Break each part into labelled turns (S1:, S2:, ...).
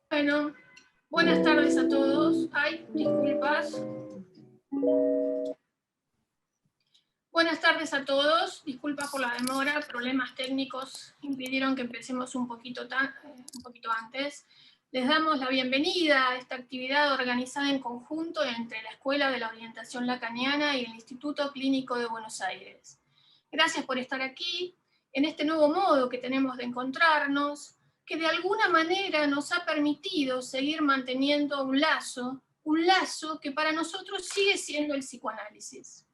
S1: Bueno, buenas tardes a todos. Ay, disculpas. Buenas tardes a todos. Disculpas por la demora, problemas técnicos impidieron que empecemos un poquito antes. Les damos la bienvenida a esta actividad organizada en conjunto entre la Escuela de la Orientación Lacaniana y el Instituto Clínico de Buenos Aires. Gracias por estar aquí, en este nuevo modo que tenemos de encontrarnos, que de alguna manera nos ha permitido seguir manteniendo un lazo que para nosotros sigue siendo el psicoanálisis.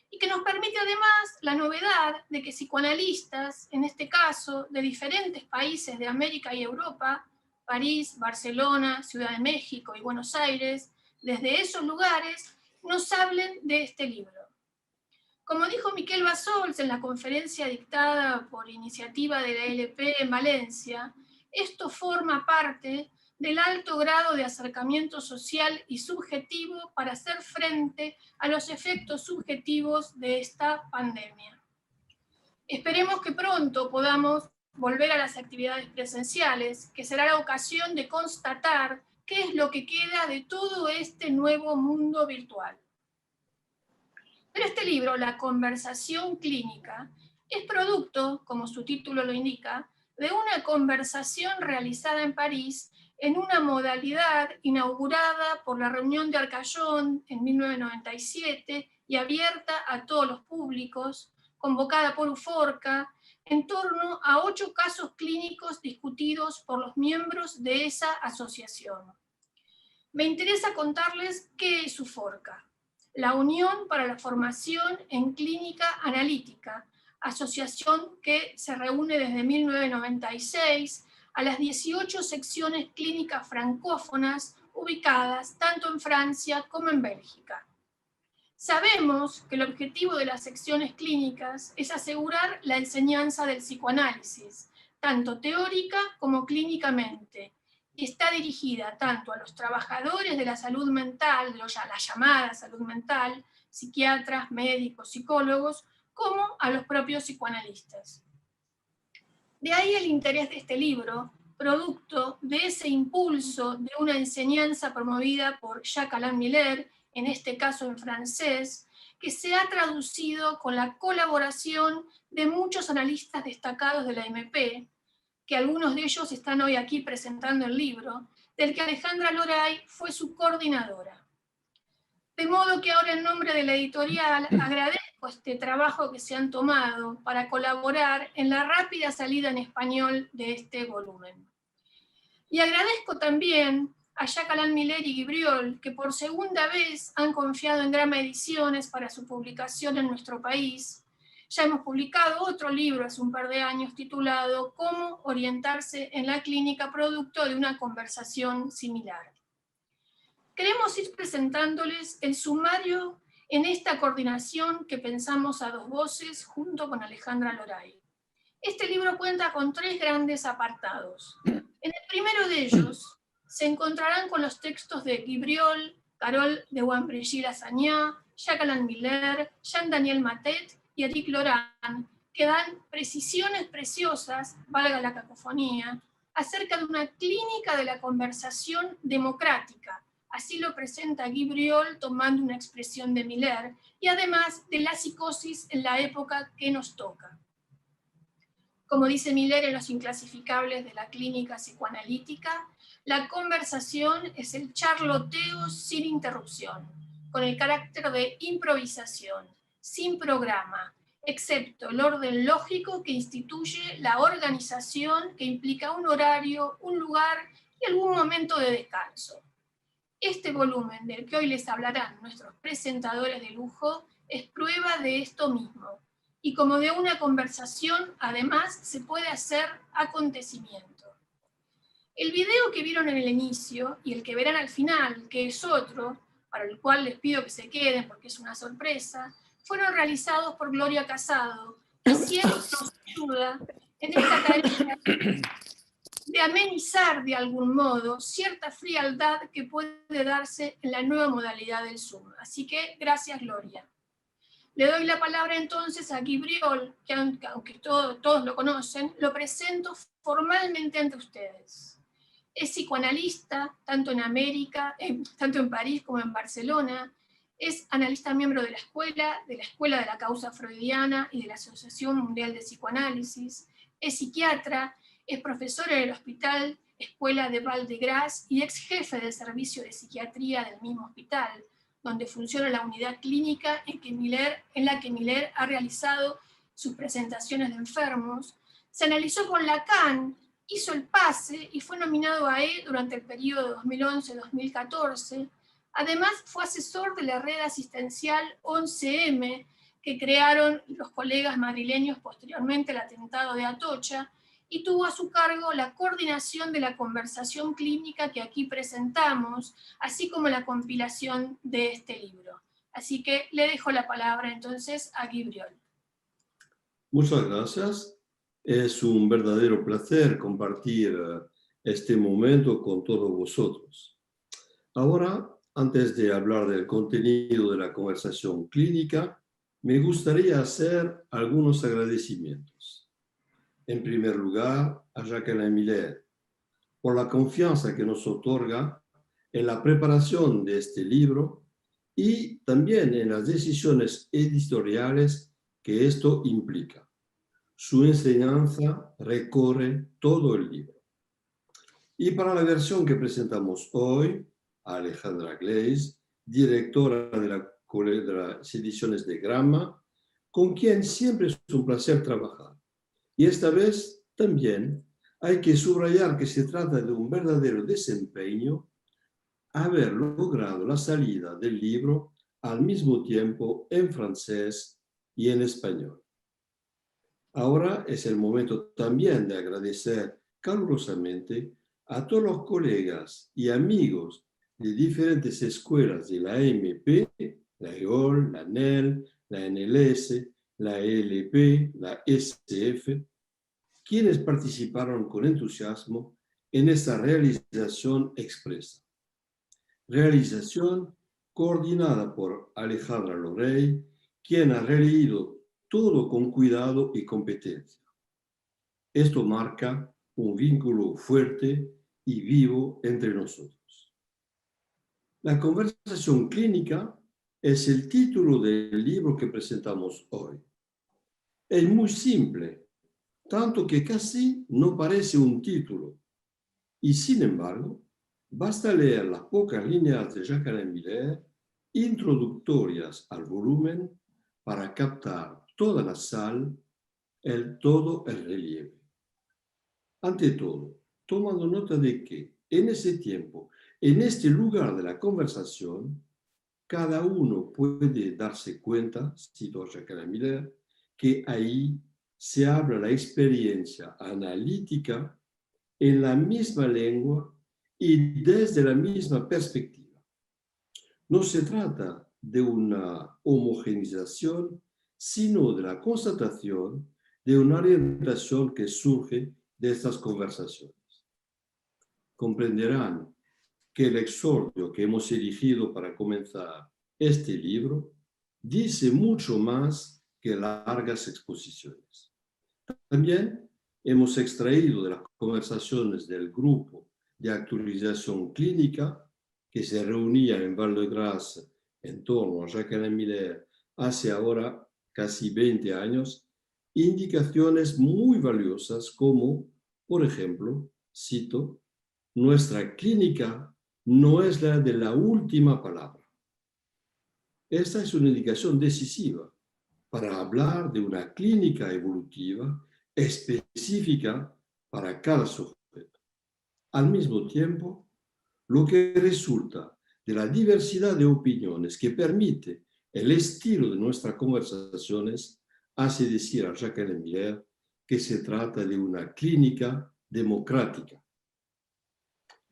S1: Y que nos permite además la novedad de que psicoanalistas, en este caso de diferentes países de América y Europa, París, Barcelona, Ciudad de México y Buenos Aires, desde esos lugares, nos hablen de este libro. Como dijo Miquel Bassols en la conferencia dictada por iniciativa de la LP en Valencia, esto forma parte del alto grado de acercamiento social y subjetivo para hacer frente a los efectos subjetivos de esta pandemia. Esperemos que pronto podamos volver a las actividades presenciales, que será la ocasión de constatar qué es lo que queda de todo este nuevo mundo virtual. Pero este libro, La conversación clínica, es producto, como su título lo indica, de una conversación realizada en París en una modalidad inaugurada por la reunión de Arcayón en 1997 y abierta a todos los públicos, convocada por UFORCA, en torno a 8 casos clínicos discutidos por los miembros de esa asociación. Me interesa contarles qué es UFORCA. La Unión para la Formación en Clínica Analítica, asociación que se reúne desde 1996 a las 18 secciones clínicas francófonas ubicadas tanto en Francia como en Bélgica. Sabemos que el objetivo de las secciones clínicas es asegurar la enseñanza del psicoanálisis, tanto teórica como clínicamente, y está dirigida tanto a los trabajadores de la salud mental, la llamada salud mental, psiquiatras, médicos, psicólogos, como a los propios psicoanalistas. De ahí el interés de este libro, producto de ese impulso de una enseñanza promovida por Jacques Alain Miller, en este caso en francés, que se ha traducido con la colaboración de muchos analistas destacados de la MP, que algunos de ellos están hoy aquí presentando el libro, del que Alejandra Loray fue su coordinadora. De modo que ahora en nombre de la editorial agradezco este trabajo que se han tomado para colaborar en la rápida salida en español de este volumen. Y agradezco también a Jacques Alain Miller y Guibriol, que por segunda vez han confiado en Grama Ediciones para su publicación en nuestro país. Ya hemos publicado otro libro hace un par de años titulado Cómo orientarse en la clínica, producto de una conversación similar. Queremos ir presentándoles el sumario en esta coordinación que pensamos a 2 voces junto con Alejandra Loray. Este libro cuenta con 3 grandes apartados. En el primero de ellos se encontrarán con los textos de Guibriol, Carole de Wambregy-Lassagnat, Jacques Alain Miller, Jean-Daniel Matet y Eric Laurent, que dan precisiones preciosas, valga la cacofonía, acerca de una clínica de la conversación democrática. Así lo presenta Guy Briol tomando una expresión de Miller, y además de la psicosis en la época que nos toca. Como dice Miller en Los Inclasificables de la Clínica Psicoanalítica, la conversación es el charloteo sin interrupción, con el carácter de improvisación, sin programa, excepto el orden lógico que instituye la organización, que implica un horario, un lugar y algún momento de descanso. Este volumen del que hoy les hablarán nuestros presentadores de lujo es prueba de esto mismo. Y como de una conversación, además, se puede hacer acontecimiento. El video que vieron en el inicio y el que verán al final, que es otro, para el cual les pido que se queden porque es una sorpresa, fueron realizados por Gloria Casado y siempre nos ayuda en esta tarea de amenizar de algún modo cierta frialdad que puede darse en la nueva modalidad del Zoom. Así que gracias, Gloria. Le doy la palabra entonces a Guy Briol, que aunque todos lo conocen, lo presento formalmente ante ustedes. Es psicoanalista, tanto en París como en Barcelona. Es analista miembro de la Escuela de la Causa Freudiana y de la Asociación Mundial de Psicoanálisis. Es psiquiatra, es profesor en el Hospital Escuela de Val-de-Grâce y ex jefe del servicio de psiquiatría del mismo hospital, donde funciona la unidad clínica en la que Miller ha realizado sus presentaciones de enfermos. Se analizó con Lacan, hizo el pase y fue nominado a E durante el periodo 2011-2014. Además, fue asesor de la red asistencial 11M que crearon los colegas madrileños posteriormente al atentado de Atocha, y tuvo a su cargo la coordinación de la conversación clínica que aquí presentamos, así como la compilación de este libro. Así que le dejo la palabra entonces a Guy Briol.
S2: Muchas gracias. Es un verdadero placer compartir este momento con todos vosotros. Ahora, antes de hablar del contenido de la conversación clínica, me gustaría hacer algunos agradecimientos. En primer lugar, a Jacqueline Miller, por la confianza que nos otorga en la preparación de este libro y también en las decisiones editoriales que esto implica. Su enseñanza recorre todo el libro. Y para la versión que presentamos hoy, a Alejandra Gleis, directora de las ediciones de Gramma, con quien siempre es un placer trabajar. Y esta vez también hay que subrayar que se trata de un verdadero desempeño haber logrado la salida del libro al mismo tiempo en francés y en español. Ahora es el momento también de agradecer calurosamente a todos los colegas y amigos de diferentes escuelas de la MP, la EOL, la NEL, la NLS, la ELP, la SF, quienes participaron con entusiasmo en esta realización expresa. Realización coordinada por Alejandra Lorey, quien ha releído todo con cuidado y competencia. Esto marca un vínculo fuerte y vivo entre nosotros. La conversación clínica es el título del libro que presentamos hoy. Es muy simple, tanto que casi no parece un título. Y sin embargo, basta leer las pocas líneas de Jacqueline Miller, introductorias al volumen, para captar toda la sal, todo el relieve. Ante todo, tomando nota de que en ese tiempo, en este lugar de la conversación, cada uno puede darse cuenta, cito a Jacqueline Miller, que ahí se habla la experiencia analítica en la misma lengua y desde la misma perspectiva. No se trata de una homogenización, sino de la constatación de una orientación que surge de estas conversaciones. Comprenderán que el exordio que hemos elegido para comenzar este libro dice mucho más que largas exposiciones. También hemos extraído de las conversaciones del grupo de actualización clínica que se reunía en Val-de-Grâce en torno a Jacques-Alain Miller hace ahora casi 20 años, indicaciones muy valiosas como, por ejemplo, cito, nuestra clínica no es la de la última palabra. Esta es una indicación decisiva para hablar de una clínica evolutiva específica para cada sujeto. Al mismo tiempo, lo que resulta de la diversidad de opiniones que permite el estilo de nuestras conversaciones hace decir a Jacques-Alain Miller que se trata de una clínica democrática.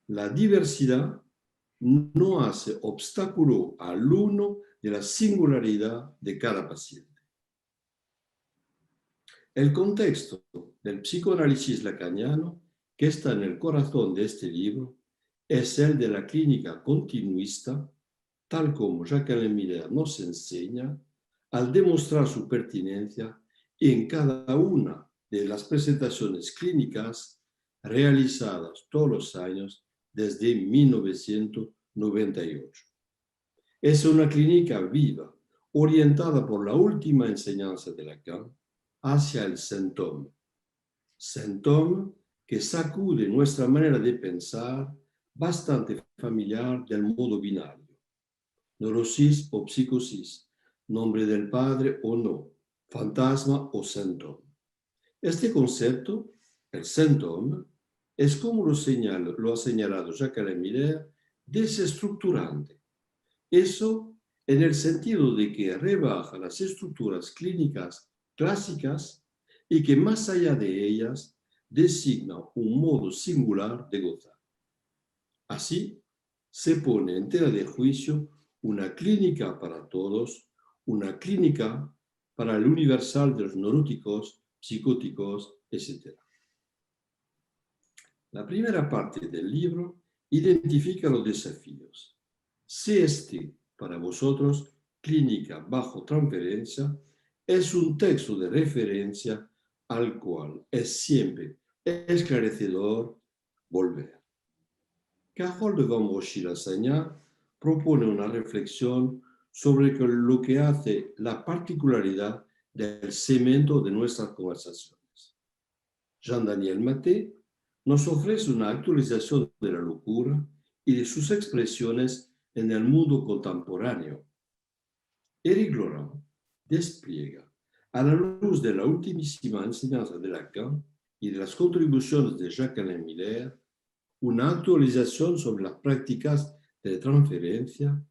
S2: La diversidad no hace obstáculo al uno de la singularidad de cada paciente. El contexto del psicoanálisis lacaniano que está en el corazón de este libro es el de la clínica continuista, tal como Jacques-Alain Miller nos enseña, al demostrar su pertinencia en cada una de las presentaciones clínicas realizadas todos los años desde 1998. Es una clínica viva, orientada por la última enseñanza de Lacan hacia el symptôme. Symptôme que sacude nuestra manera de pensar, bastante familiar del modo binario. Neurosis o psicosis, nombre del padre o no, fantasma o symptôme. Este concepto, el symptôme, es como lo ha señalado Jacques-Alain Miller, desestructurante. Eso en el sentido de que rebaja las estructuras clínicas clásicas y que más allá de ellas designa un modo singular de gozar. Así, se pone en tela de juicio una clínica para todos, una clínica para el universal de los neuróticos, psicóticos, etc. La primera parte del libro identifica los desafíos. Si este, para vosotros, clínica bajo transferencia, es un texto de referencia al cual es siempre esclarecedor volver. Carole de Van Brochy-Lassagnat propone una reflexión sobre lo que hace la particularidad del cemento de nuestras conversaciones. Jean-Daniel Maté nos ofrece una actualización de la locura y de sus expresiones en el mundo contemporáneo. Éric Laurent despliega, a la luz de la ultimísima enseñanza de Lacan y de las contribuciones de Jacques-Alain Miller, una actualización sobre las prácticas de transferencia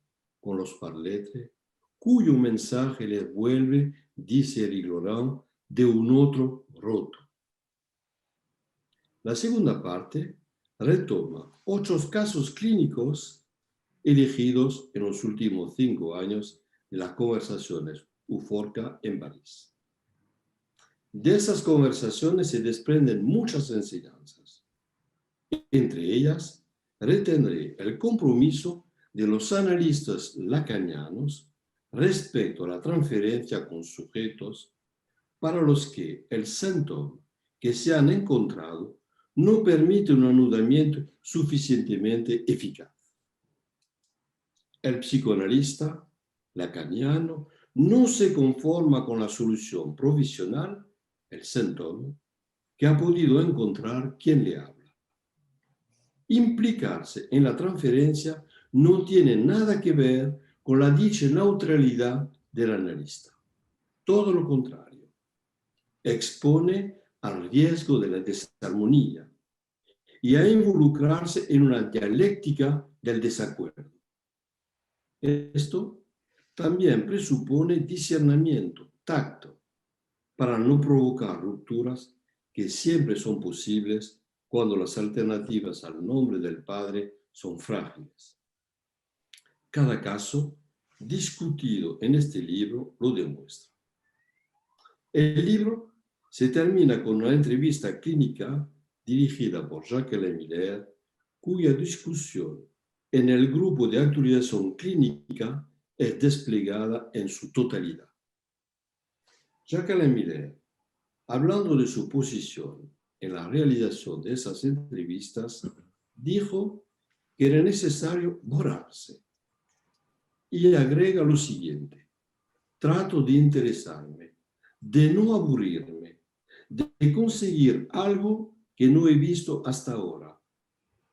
S2: con los parletres, cuyo mensaje les vuelve, dice Éric Laurent, de un otro roto. La segunda parte retoma 8 casos clínicos elegidos en los últimos 5 años de las conversaciones UFORCA en París. De esas conversaciones se desprenden muchas enseñanzas. Entre ellas, retendré el compromiso de los analistas lacanianos respecto a la transferencia con sujetos para los que el síntoma que se han encontrado no permite un anudamiento suficientemente eficaz. El psicoanalista lacaniano no se conforma con la solución provisional, el síntoma, que ha podido encontrar quien le habla. Implicarse en la transferencia no tiene nada que ver con la dicha neutralidad del analista. Todo lo contrario. Expone al riesgo de la desarmonía y a involucrarse en una dialéctica del desacuerdo. Esto también presupone discernimiento, tacto, para no provocar rupturas que siempre son posibles cuando las alternativas al nombre del padre son frágiles. Cada caso discutido en este libro lo demuestra. El libro se termina con una entrevista clínica dirigida por Jacques-Alain Miller, cuya discusión en el grupo de actualización clínica es desplegada en su totalidad. Jacques-Alain Miller, hablando de su posición en la realización de esas entrevistas, dijo que era necesario borrarse. Y agrega lo siguiente: trato de interesarme, de no aburrirme, de conseguir algo que no he visto hasta ahora,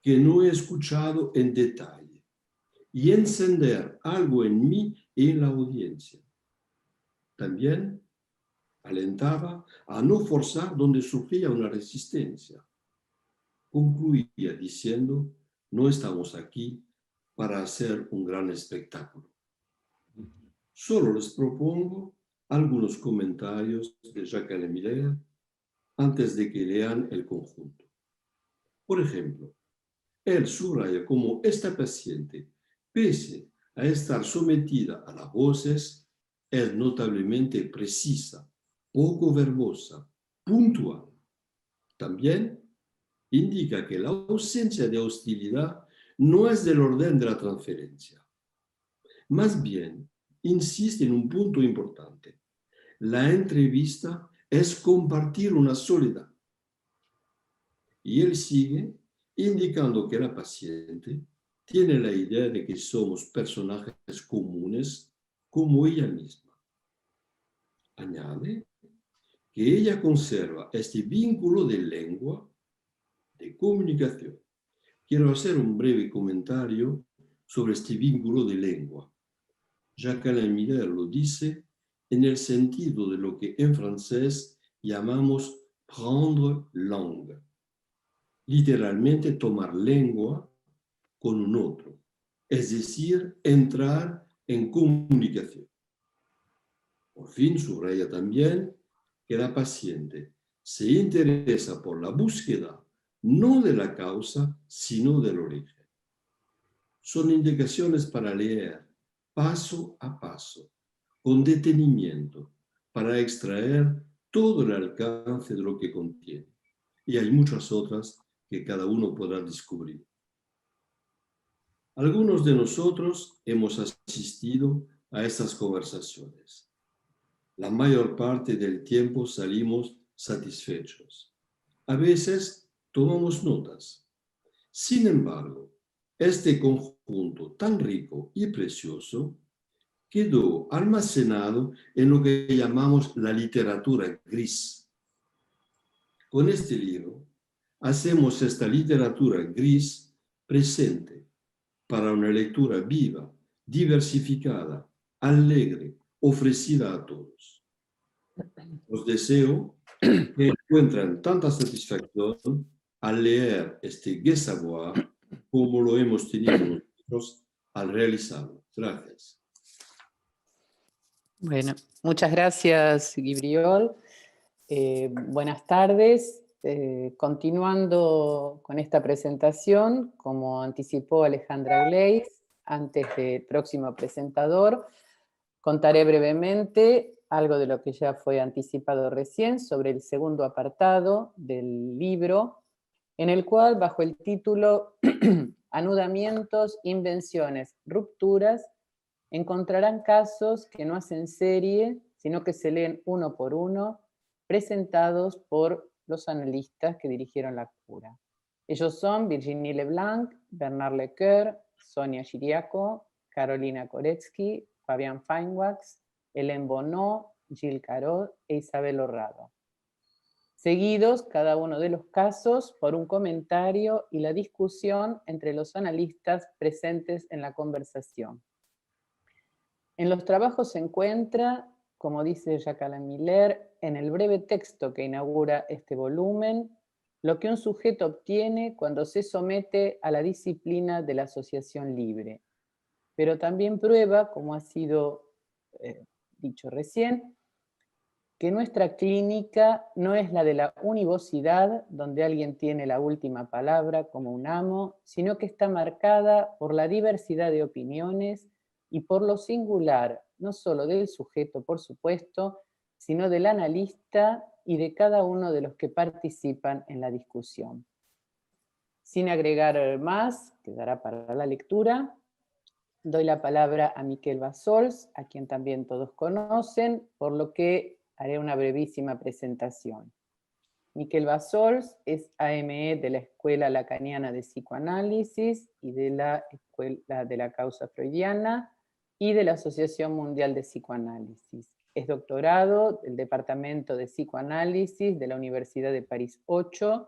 S2: que no he escuchado en detalle, y encender algo en mí y en la audiencia. También alentaba a no forzar donde surgía una resistencia. Concluía diciendo: no estamos aquí para hacer un gran espectáculo. Solo les propongo algunos comentarios de Jacques Miller antes de que lean el conjunto. Por ejemplo, él subraya cómo esta paciente, pese a estar sometida a las voces, es notablemente precisa, poco verbosa, puntual. También indica que la ausencia de hostilidad no es del orden de la transferencia. Más bien, insiste en un punto importante. La entrevista es compartir una soledad. Y él sigue indicando que la paciente tiene la idea de que somos personajes comunes como ella misma. Añade que ella conserva este vínculo de lengua, de comunicación. Quiero hacer un breve comentario sobre este vínculo de lengua. Jacques Alain Miller lo dice en el sentido de lo que en francés llamamos prendre langue. Literalmente tomar lengua con un otro, es decir, entrar en comunicación. Por fin subraya también que la paciente se interesa por la búsqueda no de la causa, sino del origen. Son indicaciones para leer paso a paso, con detenimiento, para extraer todo el alcance de lo que contiene. Y hay muchas otras que cada uno podrá descubrir. Algunos de nosotros hemos asistido a estas conversaciones. La mayor parte del tiempo salimos satisfechos. A veces tomamos notas. Sin embargo, este conjunto tan rico y precioso quedó almacenado en lo que llamamos la literatura gris. Con este libro hacemos esta literatura gris presente para una lectura viva, diversificada, alegre, ofrecida a todos. Os deseo que encuentren tanta satisfacción al leer este Gai Savoir como lo hemos tenido nosotros al realizarlo. Gracias.
S3: Bueno, muchas gracias, Guibriol. Buenas tardes. Continuando con esta presentación, como anticipó Alejandra Gleis, antes del próximo presentador, contaré brevemente algo de lo que ya fue anticipado recién sobre el segundo apartado del libro, en el cual, bajo el título Anudamientos, invenciones, rupturas, encontrarán casos que no hacen serie, sino que se leen uno por uno, presentados por los analistas que dirigieron la cura. Ellos son Virginie Leblanc, Bernard Lecoeur, Sonia Chiriaco, Carolina Koretsky, Fabián Feinwax, Hélène Bonneau, Gilles Carod e Isabel Horrado. Seguidos, cada uno de los casos, por un comentario y la discusión entre los analistas presentes en la conversación. En los trabajos se encuentra, como dice Jacques Alain Miller, en el breve texto que inaugura este volumen, lo que un sujeto obtiene cuando se somete a la disciplina de la asociación libre. Pero también prueba, como ha sido dicho recién, que nuestra clínica no es la de la univocidad, donde alguien tiene la última palabra como un amo, sino que está marcada por la diversidad de opiniones y por lo singular, no solo del sujeto, por supuesto, sino del analista y de cada uno de los que participan en la discusión. Sin agregar más, quedará para la lectura, doy la palabra a Miquel Bassols, a quien también todos conocen, por lo que haré una brevísima presentación. Miquel Bassols es AME de la Escuela Lacaniana de Psicoanálisis y de la Escuela de la Causa Freudiana y de la Asociación Mundial de Psicoanálisis. Es doctorado del Departamento de Psicoanálisis de la Universidad de París 8,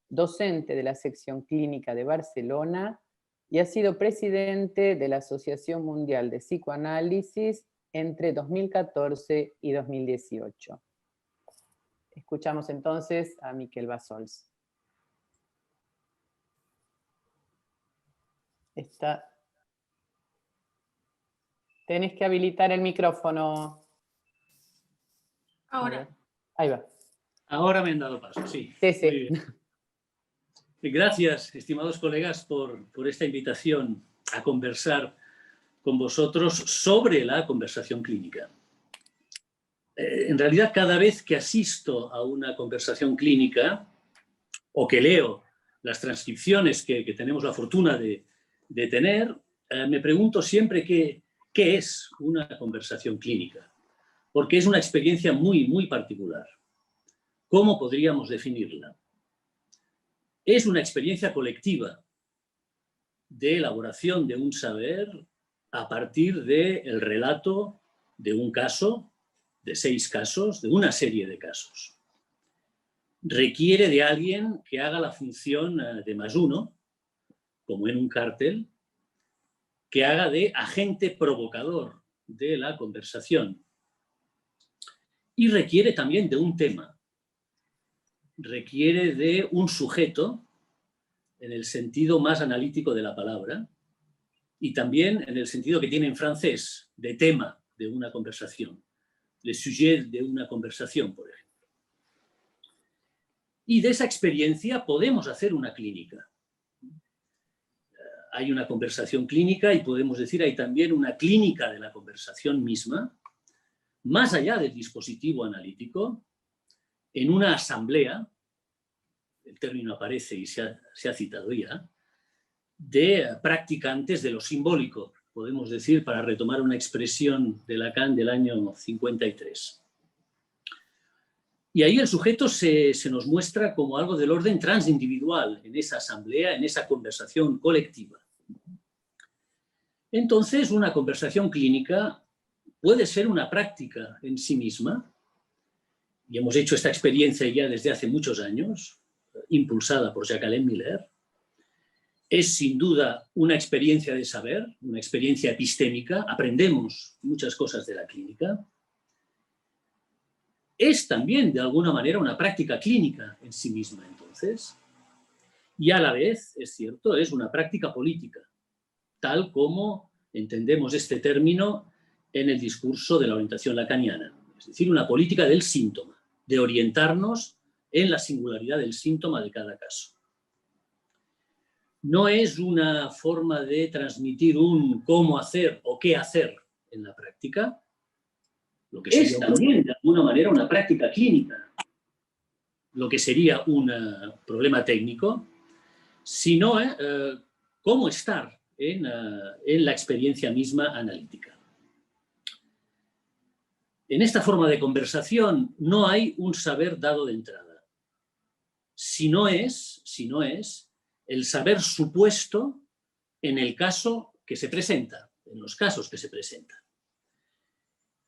S3: docente de la sección clínica de Barcelona y ha sido presidente de la Asociación Mundial de Psicoanálisis entre 2014 y 2018. Escuchamos entonces a Miquel Bassols. Tenés que habilitar el micrófono.
S1: Ahora.
S3: Ahí va.
S4: Ahora me han dado paso, sí.
S3: Sí, sí.
S4: Gracias, estimados colegas, por esta invitación a conversar con vosotros sobre la conversación clínica. En realidad, cada vez que asisto a una conversación clínica o que leo las transcripciones que tenemos la fortuna de tener, me pregunto siempre qué es una conversación clínica, porque es una experiencia muy, muy particular. ¿Cómo podríamos definirla? Es una experiencia colectiva de elaboración de un saber a partir del relato de un caso, de 6 casos, de una serie de casos. Requiere de alguien que haga la función de +1, como en un cártel, que haga de agente provocador de la conversación. Y requiere también de un tema. Requiere de un sujeto, en el sentido más analítico de la palabra, y también en el sentido que tiene en francés, de tema de una conversación. Le sujet de una conversación, por ejemplo. Y de esa experiencia podemos hacer una clínica. Hay una conversación clínica y podemos decir hay también una clínica de la conversación misma, más allá del dispositivo analítico, en una asamblea, el término aparece y se ha citado ya, de practicantes de lo simbólico, podemos decir, para retomar una expresión de Lacan del año 53. Y ahí el sujeto se nos muestra como algo del orden transindividual en esa asamblea, en esa conversación colectiva. Entonces, una conversación clínica puede ser una práctica en sí misma, y hemos hecho esta experiencia ya desde hace muchos años, impulsada por Jacques-Alain Miller. Es sin duda una experiencia de saber, una experiencia epistémica, aprendemos muchas cosas de la clínica. Es también, de alguna manera, una práctica clínica en sí misma, entonces, y a la vez, es cierto, es una práctica política, tal como entendemos este término en el discurso de la orientación lacaniana, es decir, una política del síntoma, de orientarnos en la singularidad del síntoma de cada caso. No es una forma de transmitir un cómo hacer o qué hacer en la práctica, lo que es también, de alguna manera, una práctica clínica, lo que sería un problema técnico, sino cómo estar en la experiencia misma analítica. En esta forma de conversación no hay un saber dado de entrada, si no es el saber supuesto en el caso que se presenta, en los casos que se presentan.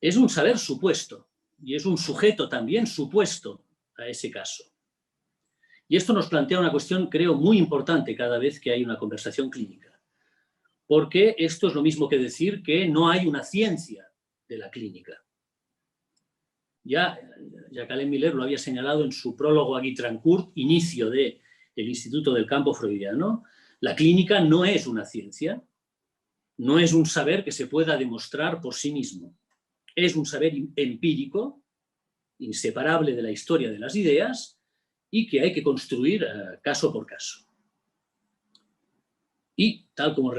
S4: Es un saber supuesto y es un sujeto también supuesto a ese caso. Y esto nos plantea una cuestión, creo, muy importante cada vez que hay una conversación clínica, porque esto es lo mismo que decir que no hay una ciencia de la clínica. Ya Jacques-Alain Miller lo había señalado en su prólogo a Guy Trancourt, inicio del Instituto del Campo Freudiano. La clínica no es una ciencia, no es un saber que se pueda demostrar por sí mismo. Es un saber empírico, inseparable de la historia de las ideas y que hay que construir caso por caso. Y, tal como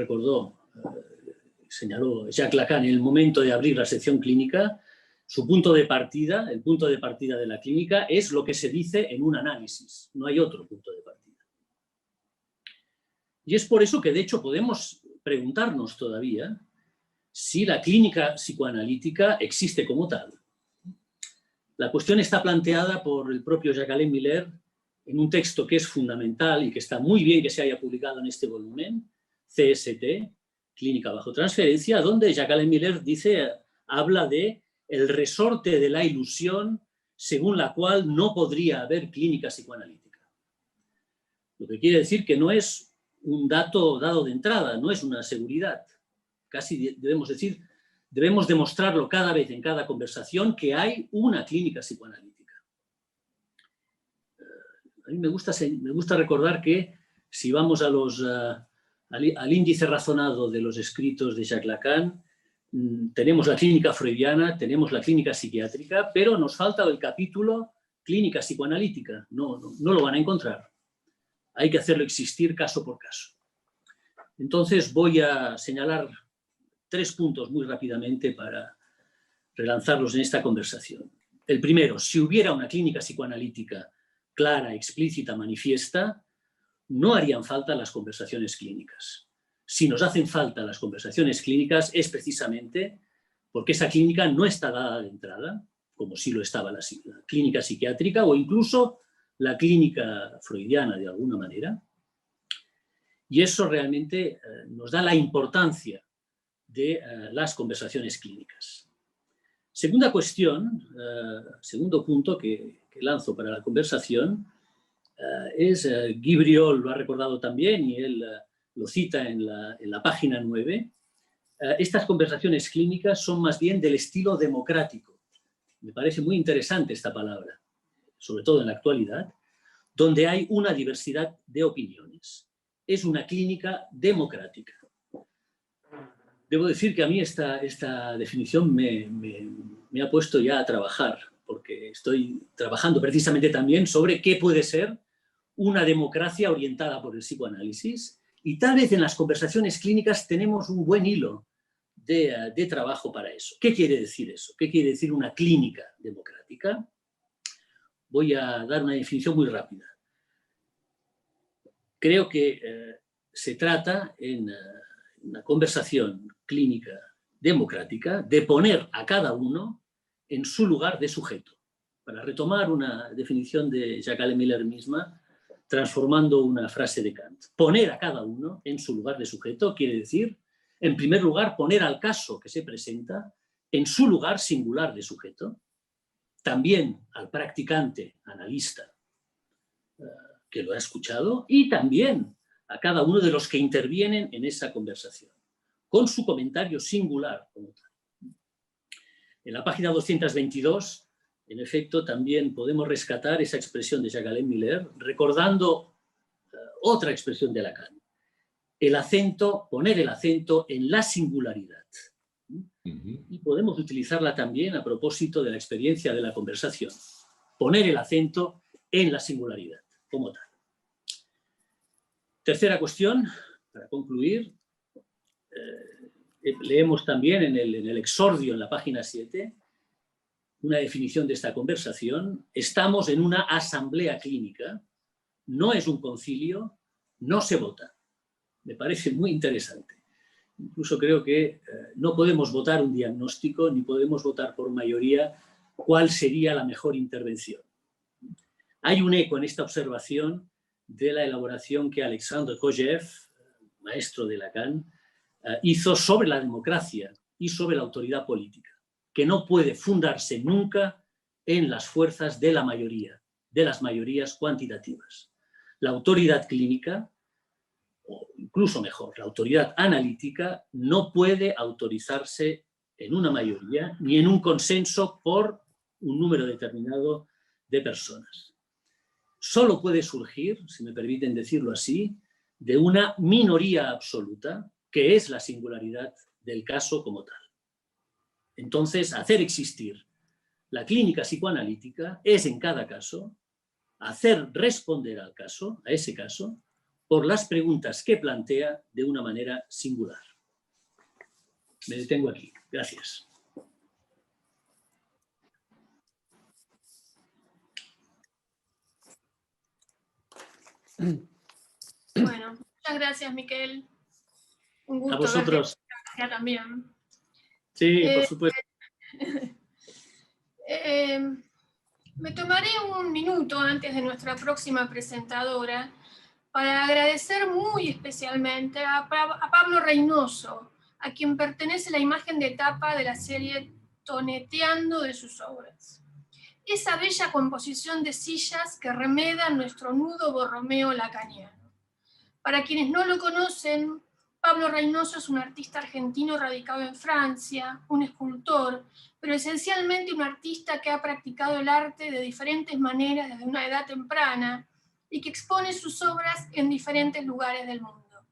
S4: señaló Jacques Lacan en el momento de abrir la sección clínica, su punto de partida, el punto de partida de la clínica, es lo que se dice en un análisis. No hay otro punto de partida. Y es por eso que, de hecho, podemos preguntarnos todavía si la clínica psicoanalítica existe como tal. La cuestión está planteada por el propio Jacques-Alain Miller en un texto que es fundamental y que está muy bien que se haya publicado en este volumen, CST, Clínica bajo transferencia, donde Jacques-Alain Miller habla de el resorte de la ilusión según la cual no podría haber clínica psicoanalítica. Lo que quiere decir que no es un dato dado de entrada, no es una seguridad. Casi debemos decir, debemos demostrarlo cada vez en cada conversación que hay una clínica psicoanalítica. A mí me gusta recordar que si vamos al índice razonado de los escritos de Jacques Lacan, tenemos la clínica freudiana, tenemos la clínica psiquiátrica, pero nos falta el capítulo clínica psicoanalítica. No lo van a encontrar. Hay que hacerlo existir caso por caso. Entonces voy a señalar 3 puntos muy rápidamente para relanzarlos en esta conversación. El primero, si hubiera una clínica psicoanalítica clara, explícita, manifiesta, no harían falta las conversaciones clínicas. Si nos hacen falta las conversaciones clínicas es precisamente porque esa clínica no está dada de entrada, como sí lo estaba la clínica psiquiátrica o incluso la clínica freudiana de alguna manera. Y eso realmente nos da la importancia de las conversaciones clínicas. Segunda cuestión, segundo punto que lanzo para la conversación, es, Guy Briol lo ha recordado también y él lo cita en la página 9, estas conversaciones clínicas son más bien del estilo democrático. Me parece muy interesante esta palabra, sobre todo en la actualidad, donde hay una diversidad de opiniones. Es una clínica democrática. Debo decir que a mí esta definición me ha puesto ya a trabajar, porque estoy trabajando precisamente también sobre qué puede ser una democracia orientada por el psicoanálisis, y tal vez en las conversaciones clínicas tenemos un buen hilo de trabajo para eso. ¿Qué quiere decir eso? ¿Qué quiere decir una clínica democrática? Voy a dar una definición muy rápida. Creo que se trata en una conversación clínica democrática de poner a cada uno en su lugar de sujeto. Para retomar una definición de Jacques-Alain Miller misma, transformando una frase de Kant. Poner a cada uno en su lugar de sujeto quiere decir, en primer lugar, poner al caso que se presenta en su lugar singular de sujeto, también al practicante, analista, que lo ha escuchado, y también a cada uno de los que intervienen en esa conversación, con su comentario singular como tal. En la página 222, en efecto, también podemos rescatar esa expresión de Jacques-Alain Miller, recordando otra expresión de Lacan. El acento, poner el acento en la singularidad. Y podemos utilizarla también a propósito de la experiencia de la conversación. Poner el acento en la singularidad, como tal. Tercera cuestión, para concluir, leemos también en el exordio, en la página 7, una definición de esta conversación. Estamos en una asamblea clínica, no es un concilio, no se vota. Me parece muy interesante. Incluso creo que no podemos votar un diagnóstico ni podemos votar por mayoría cuál sería la mejor intervención. Hay un eco en esta observación de la elaboración que Alexandre Kojève, maestro de Lacan, hizo sobre la democracia y sobre la autoridad política, que no puede fundarse nunca en las fuerzas de la mayoría, de las mayorías cuantitativas. La autoridad clínica, o incluso mejor, la autoridad analítica, no puede autorizarse en una mayoría ni en un consenso por un número determinado de personas. Solo puede surgir, si me permiten decirlo así, de una minoría absoluta, que es la singularidad del caso como tal. Entonces, hacer existir la clínica psicoanalítica es, en cada caso, hacer responder al caso, a ese caso, por las preguntas que plantea de una manera singular. Me detengo aquí. Gracias.
S1: Bueno, muchas gracias, Miquel. Un gusto.
S4: A vosotros.
S1: Verte también.
S4: Sí, por supuesto.
S1: Me tomaré un minuto antes de nuestra próxima presentadora para agradecer muy especialmente a Pablo Reynoso, a quien pertenece la imagen de tapa de la serie Toneteando de sus obras. Esa bella composición de sillas que remeda nuestro nudo borromeo lacaniano. Para quienes no lo conocen, Pablo Reynoso es un artista argentino radicado en Francia, un escultor, pero esencialmente un artista que ha practicado el arte de diferentes maneras desde una edad temprana y que expone sus obras en diferentes lugares del mundo.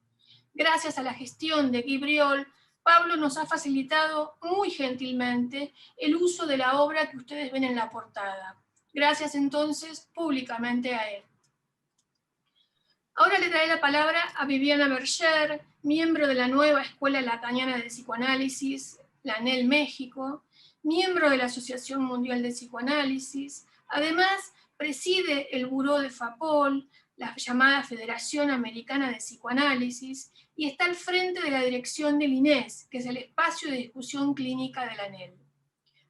S1: Gracias a la gestión de Guy Briol, Pablo nos ha facilitado muy gentilmente el uso de la obra que ustedes ven en la portada. Gracias entonces públicamente a él. Ahora le daré la palabra a Viviana Berger, miembro de la nueva Escuela Lacaniana de Psicoanálisis, la ANEL México, miembro de la Asociación Mundial de Psicoanálisis. Además, preside el buró de FAPOL, la llamada Federación Americana de Psicoanálisis, y está al frente de la dirección del INES, que es el espacio de discusión clínica de la ANEL.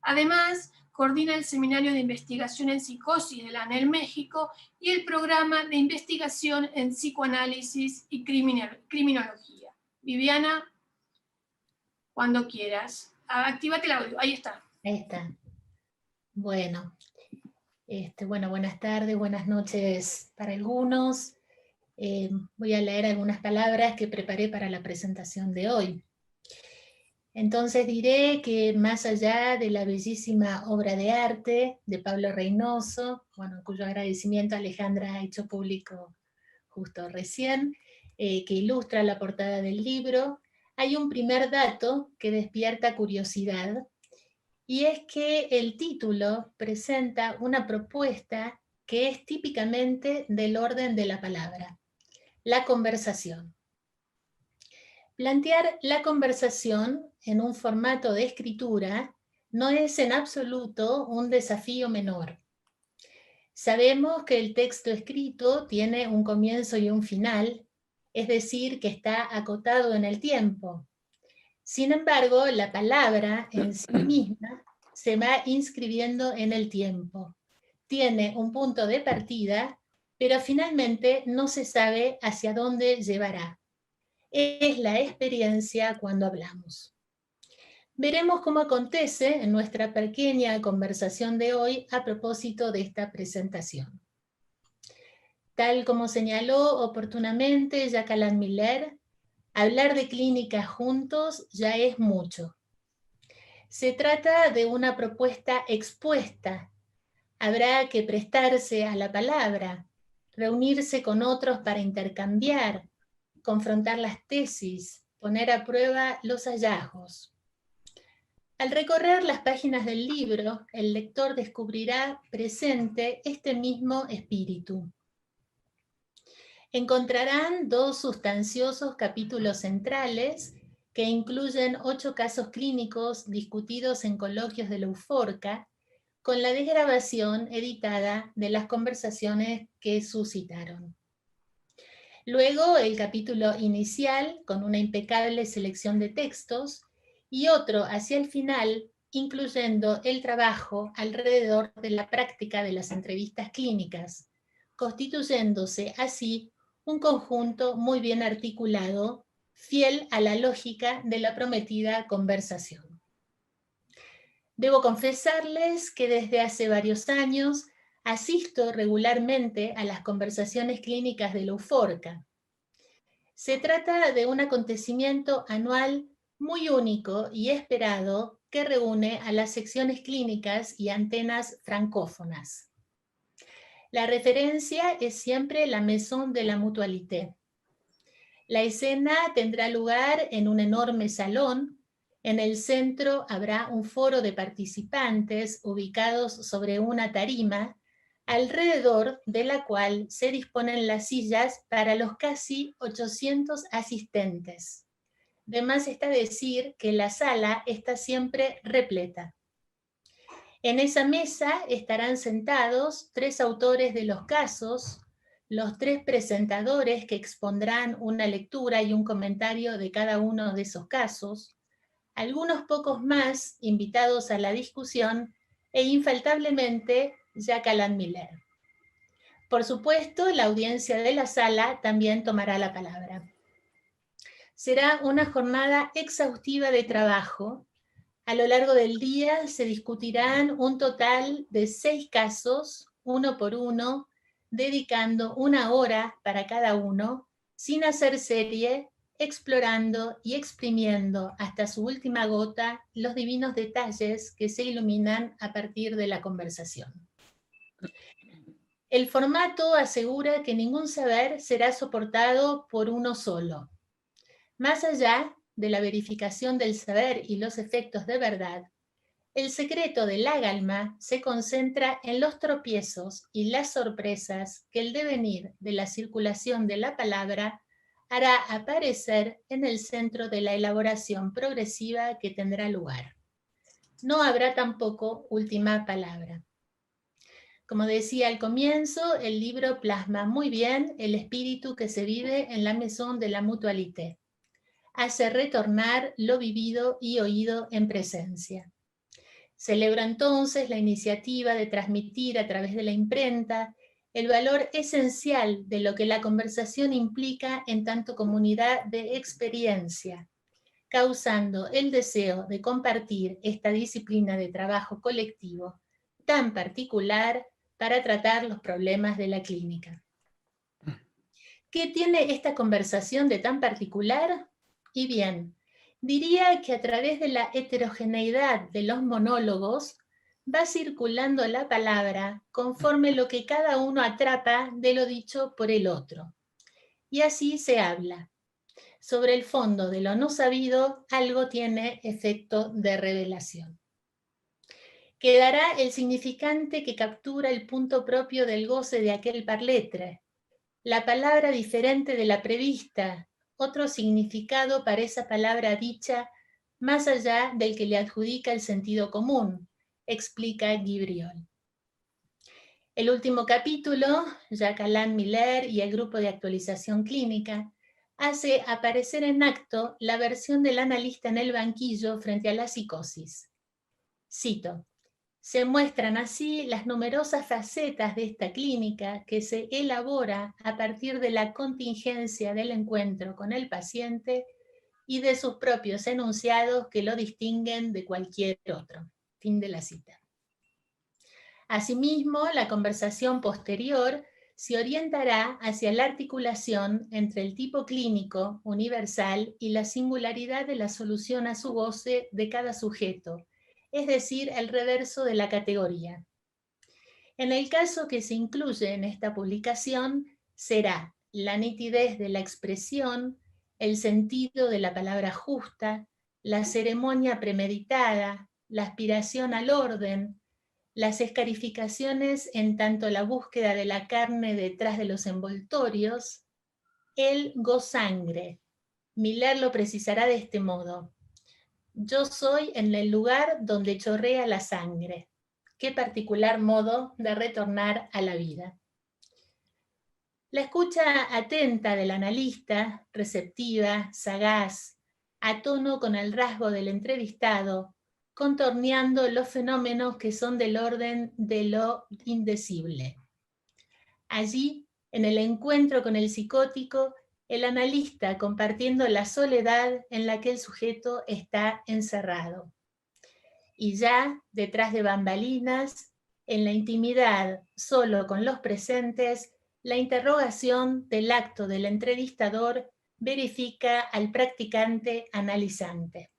S1: Además, coordina el Seminario de Investigación en Psicosis de la ANEL México y el Programa de Investigación en Psicoanálisis y Criminología. Viviana, cuando quieras. Actívate el audio, ahí está.
S5: Ahí está. Bueno, buenas tardes, buenas noches para algunos. Voy a leer algunas palabras que preparé para la presentación de hoy. Entonces diré que más allá de la bellísima obra de arte de Pablo Reynoso, cuyo agradecimiento Alejandra ha hecho público justo recién, que ilustra la portada del libro, hay un primer dato que despierta curiosidad, y es que el título presenta una propuesta que es típicamente del orden de la palabra, la conversación. Plantear la conversación en un formato de escritura no es en absoluto un desafío menor. Sabemos que el texto escrito tiene un comienzo y un final, es decir, que está acotado en el tiempo. Sin embargo, la palabra en sí misma se va inscribiendo en el tiempo. Tiene un punto de partida, pero finalmente no se sabe hacia dónde llevará. Es la experiencia cuando hablamos. Veremos cómo acontece en nuestra pequeña conversación de hoy a propósito de esta presentación. Tal como señaló oportunamente Jacques Alain Miller, hablar de clínica juntos ya es mucho. Se trata de una propuesta expuesta. Habrá que prestarse a la palabra, reunirse con otros para intercambiar, confrontar las tesis, poner a prueba los hallazgos. Al recorrer las páginas del libro, el lector descubrirá presente este mismo espíritu. Encontrarán dos sustanciosos capítulos centrales que incluyen 8 casos clínicos discutidos en coloquios de la Euforca, con la desgrabación editada de las conversaciones que suscitaron. Luego el capítulo inicial, con una impecable selección de textos, y otro hacia el final, incluyendo el trabajo alrededor de la práctica de las entrevistas clínicas, constituyéndose así un conjunto muy bien articulado, fiel a la lógica de la prometida conversación. Debo confesarles que desde hace varios años asisto regularmente a las conversaciones clínicas de la Euforca. Se trata de un acontecimiento anual muy único y esperado que reúne a las secciones clínicas y antenas francófonas. La referencia es siempre la Maison de la Mutualité. La escena tendrá lugar en un enorme salón. En el centro habrá un foro de participantes ubicados sobre una tarima, alrededor de la cual se disponen las sillas para los casi 800 asistentes. De más está decir que la sala está siempre repleta. En esa mesa estarán sentados 3 autores de los casos, los 3 presentadores que expondrán una lectura y un comentario de cada uno de esos casos, algunos pocos más invitados a la discusión e infaltablemente Jacques Alain Miller. Por supuesto, la audiencia de la sala también tomará la palabra. Será una jornada exhaustiva de trabajo. A lo largo del día se discutirán un total de 6 casos, uno por uno, dedicando 1 hora para cada uno, sin hacer serie, explorando y exprimiendo hasta su última gota los divinos detalles que se iluminan a partir de la conversación. El formato asegura que ningún saber será soportado por uno solo. Más allá de la verificación del saber y los efectos de verdad, el secreto del Agalma se concentra en los tropiezos y las sorpresas que el devenir de la circulación de la palabra hará aparecer en el centro de la elaboración progresiva que tendrá lugar. No habrá tampoco última palabra. Como decía al comienzo, el libro plasma muy bien el espíritu que se vive en la Maison de la Mutualité. Hace retornar lo vivido y oído en presencia. Celebra entonces la iniciativa de transmitir a través de la imprenta el valor esencial de lo que la conversación implica en tanto comunidad de experiencia, causando el deseo de compartir esta disciplina de trabajo colectivo tan particular para tratar los problemas de la clínica. ¿Qué tiene esta conversación de tan particular? Y bien, diría que a través de la heterogeneidad de los monólogos va circulando la palabra conforme lo que cada uno atrapa de lo dicho por el otro. Y así se habla. Sobre el fondo de lo no sabido, algo tiene efecto de revelación. Quedará el significante que captura el punto propio del goce de aquel parletre, la palabra diferente de la prevista, otro significado para esa palabra dicha más allá del que le adjudica el sentido común, explica Guy Briol. El último capítulo, Jacques Alain Miller y el grupo de actualización clínica, hace aparecer en acto la versión del analista en el banquillo frente a la psicosis. Cito: se muestran así las numerosas facetas de esta clínica que se elabora a partir de la contingencia del encuentro con el paciente y de sus propios enunciados que lo distinguen de cualquier otro. Fin de la cita. Asimismo, la conversación posterior se orientará hacia la articulación entre el tipo clínico universal y la singularidad de la solución a su goce de cada sujeto, es decir, el reverso de la categoría. En el caso que se incluye en esta publicación, será la nitidez de la expresión, el sentido de la palabra justa, la ceremonia premeditada, la aspiración al orden, las escarificaciones en tanto la búsqueda de la carne detrás de los envoltorios, el gozangre. Miller lo precisará de este modo: yo soy en el lugar donde chorrea la sangre. Qué particular modo de retornar a la vida. La escucha atenta del analista, receptiva, sagaz, a tono con el rasgo del entrevistado, contorneando los fenómenos que son del orden de lo indecible. Allí, en el encuentro con el psicótico, el analista compartiendo la soledad en la que el sujeto está encerrado. Y ya, detrás de bambalinas, en la intimidad, solo con los presentes, la interrogación del acto del entrevistador verifica al practicante analizante.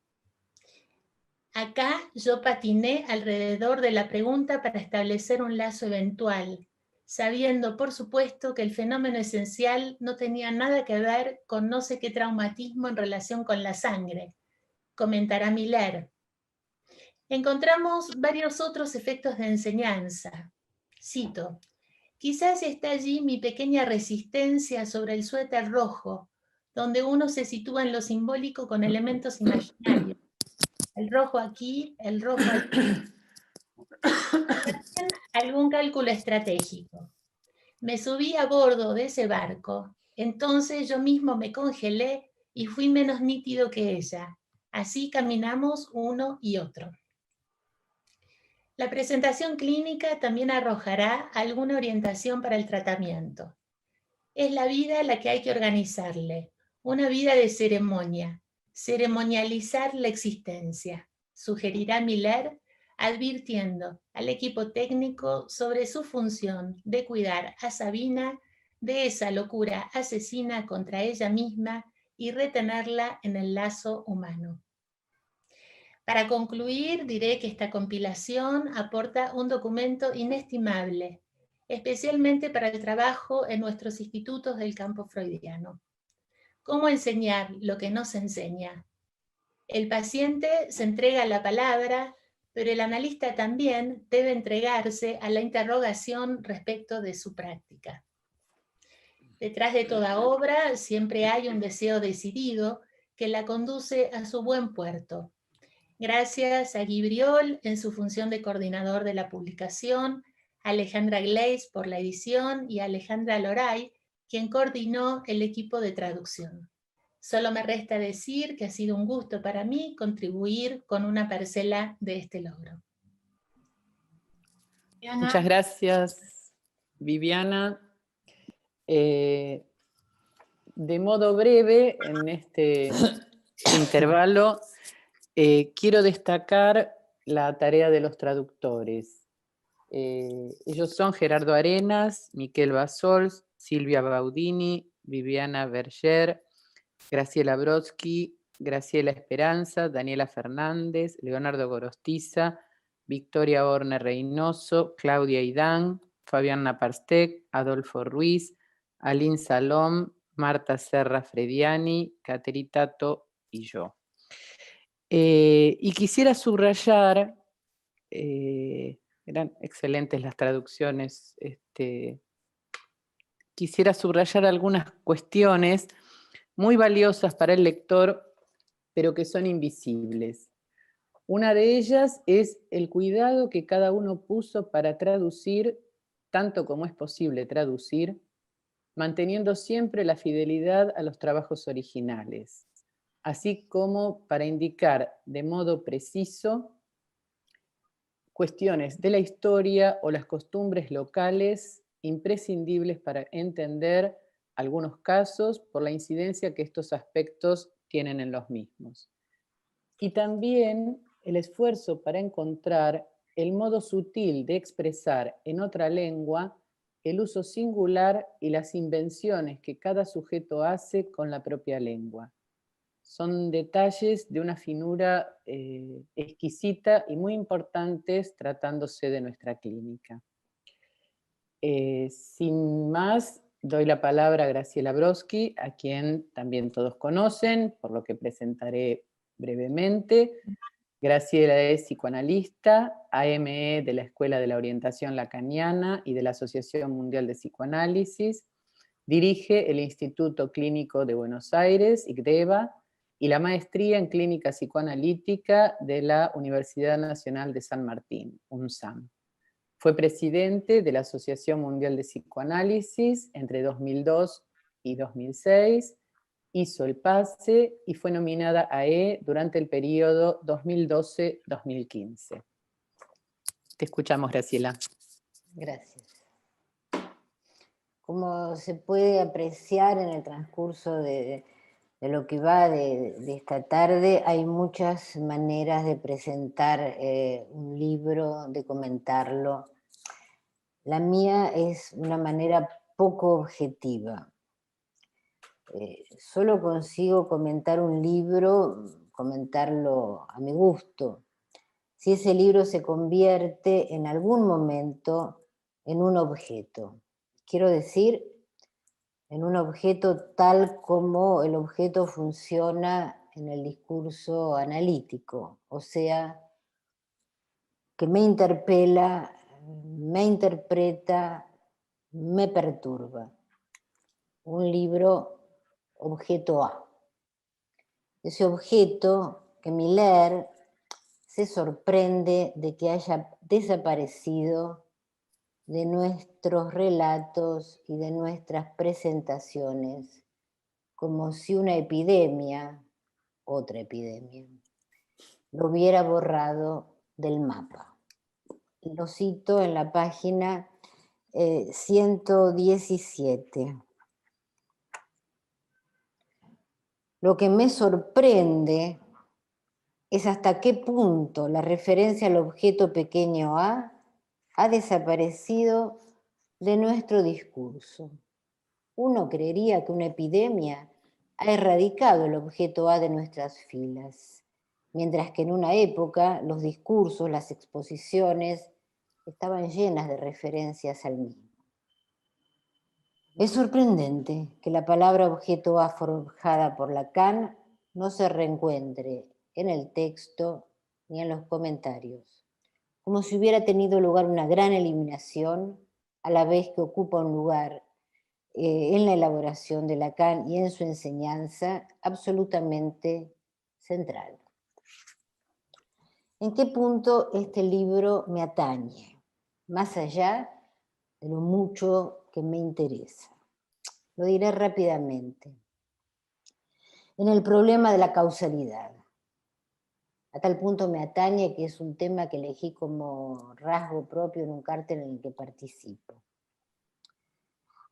S5: Acá yo patiné alrededor de la pregunta para establecer un lazo eventual, sabiendo, por supuesto, que el fenómeno esencial no tenía nada que ver con no sé qué traumatismo en relación con la sangre, comentará Miller. Encontramos varios otros efectos de enseñanza. Cito: quizás está allí mi pequeña resistencia sobre el suéter rojo, donde uno se sitúa en lo simbólico con elementos imaginarios. El rojo aquí, el rojo aquí. Algún cálculo estratégico. Me subí a bordo de ese barco, entonces yo mismo me congelé y fui menos nítido que ella. Así caminamos uno y otro. La presentación clínica también arrojará alguna orientación para el tratamiento. Es la vida la que hay que organizarle, una vida de ceremonia, ceremonializar la existencia, sugerirá Miller, advirtiendo al equipo técnico sobre su función de cuidar a Sabina de esa locura asesina contra ella misma y retenerla en el lazo humano. Para concluir, diré que esta compilación aporta un documento inestimable, especialmente para el trabajo en nuestros institutos del campo freudiano. ¿Cómo enseñar lo que no se enseña? El paciente se entrega a la palabra, pero el analista también debe entregarse a la interrogación respecto de su práctica. Detrás de toda obra siempre hay un deseo decidido que la conduce a su buen puerto. Gracias a Guy Briol en su función de coordinador de la publicación, a Alejandra Gleis por la edición y a Alejandra Loray, quien coordinó el equipo de traducción. Solo me resta decir que ha sido un gusto para mí contribuir con una parcela de este logro.
S1: Viviana.
S3: Muchas gracias, Viviana. De modo breve, en este intervalo, quiero destacar la tarea de los traductores. Ellos son Gerardo Arenas, Miquel Basols, Silvia Baudini, Viviana Berger, Graciela Brodsky, Graciela Esperanza, Daniela Fernández, Leonardo Gorostiza, Victoria Horner Reynoso, Claudia Idán, Fabián Naparstec, Adolfo Ruiz, Aline Salom, Marta Serra Frediani, Caterina Tato y yo. Y quisiera subrayar, eran excelentes las traducciones, quisiera subrayar algunas cuestiones muy valiosas para el lector, pero que son invisibles. Una de ellas es el cuidado que cada uno puso para traducir, tanto como es posible traducir, manteniendo siempre la fidelidad a los trabajos originales, así como para indicar de modo preciso cuestiones de la historia o las costumbres locales imprescindibles para entender algunos casos por la incidencia que estos aspectos tienen en los mismos. Y también el esfuerzo para encontrar el modo sutil de expresar en otra lengua el uso singular y las invenciones que cada sujeto hace con la propia lengua. Son detalles de una finura exquisita y muy importantes tratándose de nuestra clínica. Sin más, doy la palabra a Graciela Brodsky, a quien también todos conocen, por lo que presentaré brevemente. Graciela es psicoanalista, AME de la Escuela de la Orientación Lacaniana y de la Asociación Mundial de Psicoanálisis. Dirige el Instituto Clínico de Buenos Aires, ICDEBA, y la maestría en Clínica Psicoanalítica de la Universidad Nacional de San Martín, UNSAM. Fue presidente de la Asociación Mundial de Psicoanálisis entre 2002 y 2006, hizo el PASE y fue nominada a E durante el periodo 2012-2015. Te escuchamos, Graciela.
S6: Gracias. Como se puede apreciar en el transcurso de lo que va de esta tarde, hay muchas maneras de presentar un libro, de comentarlo. La mía es una manera poco objetiva. Solo consigo comentar un libro, comentarlo a mi gusto, si ese libro se convierte en algún momento en un objeto. Quiero decir, en un objeto tal como el objeto funciona en el discurso analítico, o sea, que me interpela, me interpreta, me perturba. Un libro objeto A. Ese objeto que Miller se sorprende de que haya desaparecido de nuestros relatos y de nuestras presentaciones, como si una epidemia, otra epidemia, lo hubiera borrado del mapa. lo cito en la página 117. Lo que me sorprende es hasta qué punto la referencia al objeto pequeño a ha desaparecido de nuestro discurso. Uno creería que una epidemia ha erradicado el objeto A de nuestras filas, mientras que en una época los discursos, las exposiciones, estaban llenas de referencias al mismo. Es sorprendente que la palabra objeto A forjada por Lacan no se reencuentre en el texto ni en los comentarios, como si hubiera tenido lugar una gran eliminación a la vez que ocupa un lugar en la elaboración de Lacan y en su enseñanza absolutamente central. ¿En qué punto este libro me atañe? Más allá de lo mucho que me interesa. Lo diré rápidamente. En el problema de la causalidad. A tal punto me atañe que es un tema que elegí como rasgo propio en un cartel en el que participo.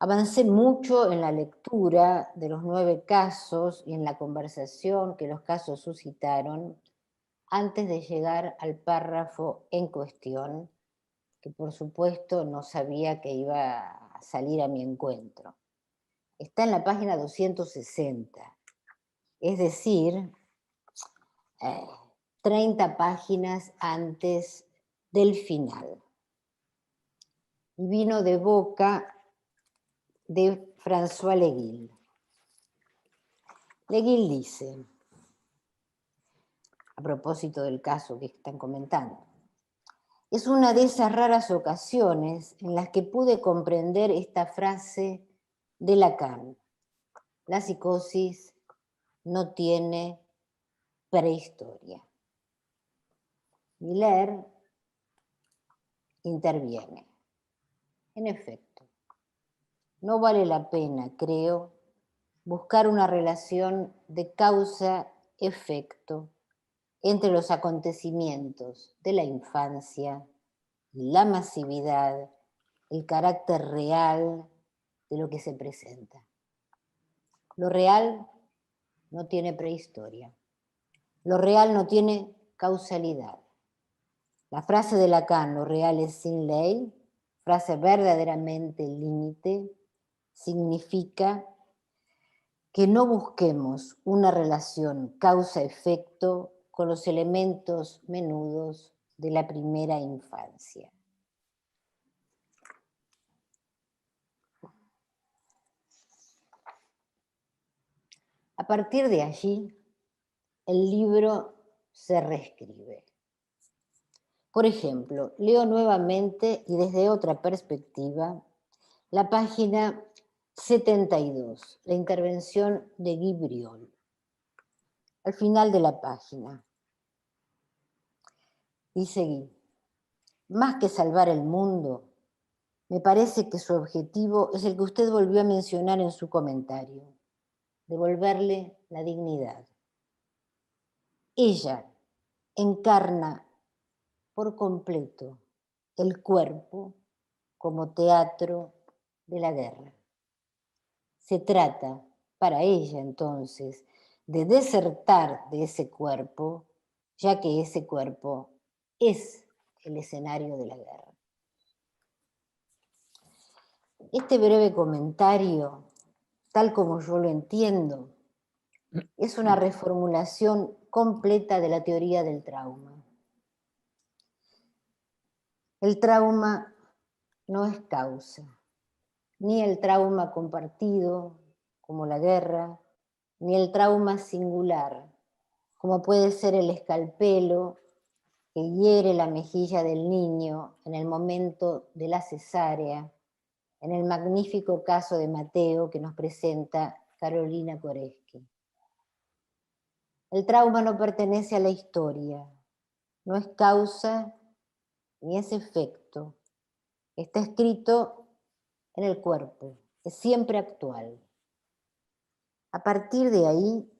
S6: Avancé mucho en la lectura de los 9 casos y en la conversación que los casos suscitaron antes de llegar al párrafo en cuestión, que por supuesto no sabía que iba a salir a mi encuentro. Está en la página 260, es decir, 30 páginas antes del final. Y vino de boca de François Leguil. Leguil dice, a propósito del caso que están comentando, es una de esas raras ocasiones en las que pude comprender esta frase de Lacan. La psicosis no tiene prehistoria. Miller interviene. En efecto, no vale la pena, creo, buscar una relación de causa-efecto entre los acontecimientos de la infancia y la masividad, el carácter real de lo que se presenta. Lo real no tiene prehistoria. Lo real no tiene causalidad. La frase de Lacan, lo real es sin ley, frase verdaderamente límite, significa que no busquemos una relación causa-efecto con los elementos menudos de la primera infancia. A partir de allí, el libro se reescribe. Por ejemplo, leo nuevamente y desde otra perspectiva la página 72, la intervención de Guy Briol. Al final de la página, dice Guy, más que salvar el mundo, me parece que su objetivo es el que usted volvió a mencionar en su comentario, devolverle la dignidad. Ella encarna por completo el cuerpo como teatro de la guerra. Se trata, para ella entonces, de desertar de ese cuerpo, ya que ese cuerpo es el escenario de la guerra. Este breve comentario, tal como yo lo entiendo, es una reformulación completa de la teoría del trauma. El trauma no es causa, ni el trauma compartido, como la guerra, ni el trauma singular, como puede ser el escalpelo que hiere la mejilla del niño en el momento de la cesárea, en el magnífico caso de Mateo que nos presenta Carolina Koreski. El trauma no pertenece a la historia, no es causa ni es efecto. Está escrito en el cuerpo, es siempre actual. A partir de ahí,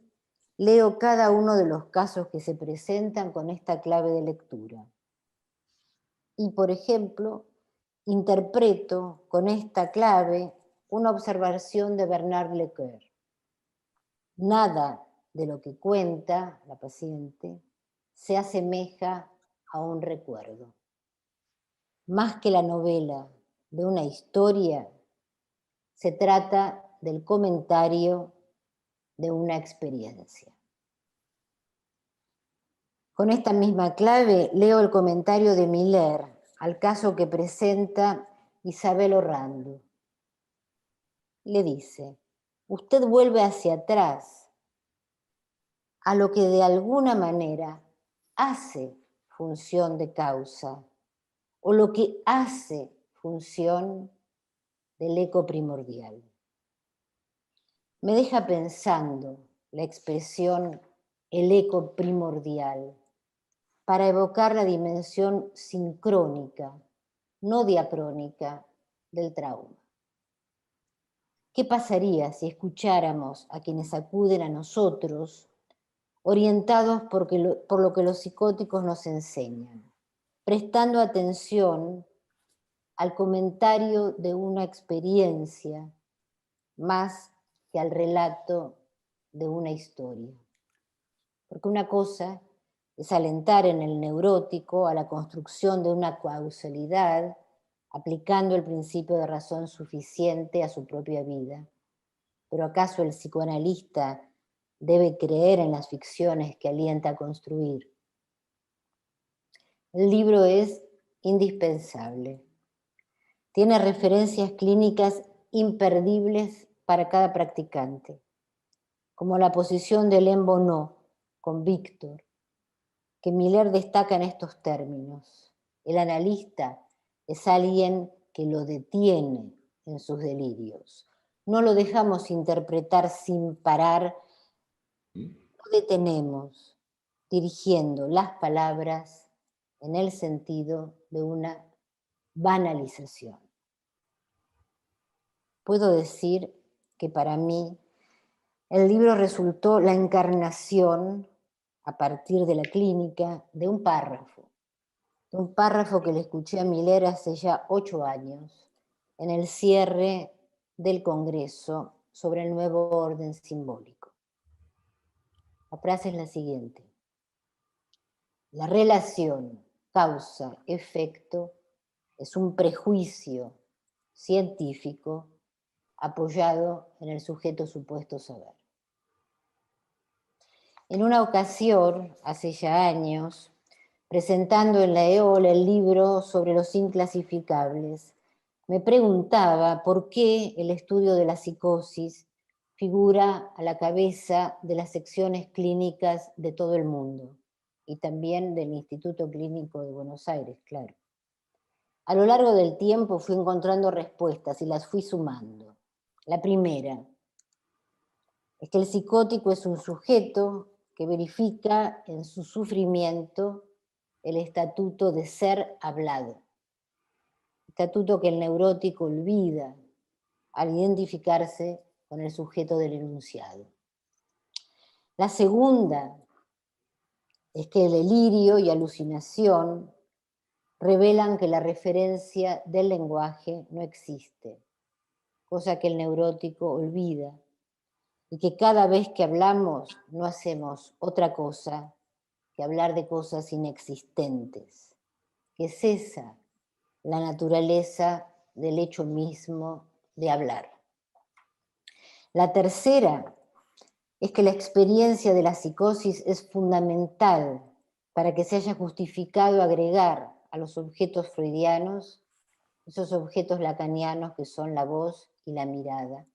S6: leo cada uno de los casos que se presentan con esta clave de lectura. y, por ejemplo, interpreto con esta clave una observación de Bernard Lecoeur. Nada de lo que cuenta la paciente se asemeja a un recuerdo. Más que la novela de una historia, se trata del comentario de una experiencia. Con esta misma clave leo el comentario de Miller al caso que presenta Isabel Orrando. Le dice: usted vuelve hacia atrás a lo que de alguna manera hace función de causa, o lo que hace función del eco primordial. Me deja pensando la expresión el eco primordial para evocar la dimensión sincrónica, no diacrónica, del trauma. ¿Qué pasaría si escucháramos a quienes acuden a nosotros orientados por lo que los psicóticos nos enseñan, prestando atención al comentario de una experiencia más que al relato de una historia? Porque una cosa es alentar en el neurótico a la construcción de una causalidad, aplicando el principio de razón suficiente a su propia vida. ¿Pero acaso el psicoanalista debe creer en las ficciones que alienta a construir? El libro es indispensable. Tiene referencias clínicas imperdibles para cada practicante, como la posición de Alain Bonnot con Víctor, que Miller destaca en estos términos. El analista es alguien que lo detiene en sus delirios. No lo dejamos interpretar sin parar, lo detenemos dirigiendo las palabras en el sentido de una banalización. Puedo decir que para mí el libro resultó la encarnación, a partir de la clínica, de un párrafo que le escuché a Miller hace ya 8 años, en el cierre del Congreso sobre el nuevo orden simbólico. La frase es la siguiente: la relación causa-efecto es un prejuicio científico apoyado en el sujeto supuesto saber. En una ocasión, hace ya años, presentando en la EOLA el libro sobre los inclasificables, me preguntaba por qué el estudio de la psicosis figura a la cabeza de las secciones clínicas de todo el mundo, y también del Instituto Clínico de Buenos Aires, claro. A lo largo del tiempo fui encontrando respuestas y las fui sumando. La primera es que el psicótico es un sujeto que verifica en su sufrimiento el estatuto de ser hablado, estatuto que el neurótico olvida al identificarse con el sujeto del enunciado. La segunda es que el delirio y alucinación revelan que la referencia del lenguaje no existe, cosa que el neurótico olvida, y que cada vez que hablamos no hacemos otra cosa que hablar de cosas inexistentes, que es esa la naturaleza del hecho mismo de hablar. La tercera es que la experiencia de la psicosis es fundamental para que se haya justificado agregar a los objetos freudianos esos objetos lacanianos que son la voz y la mirada,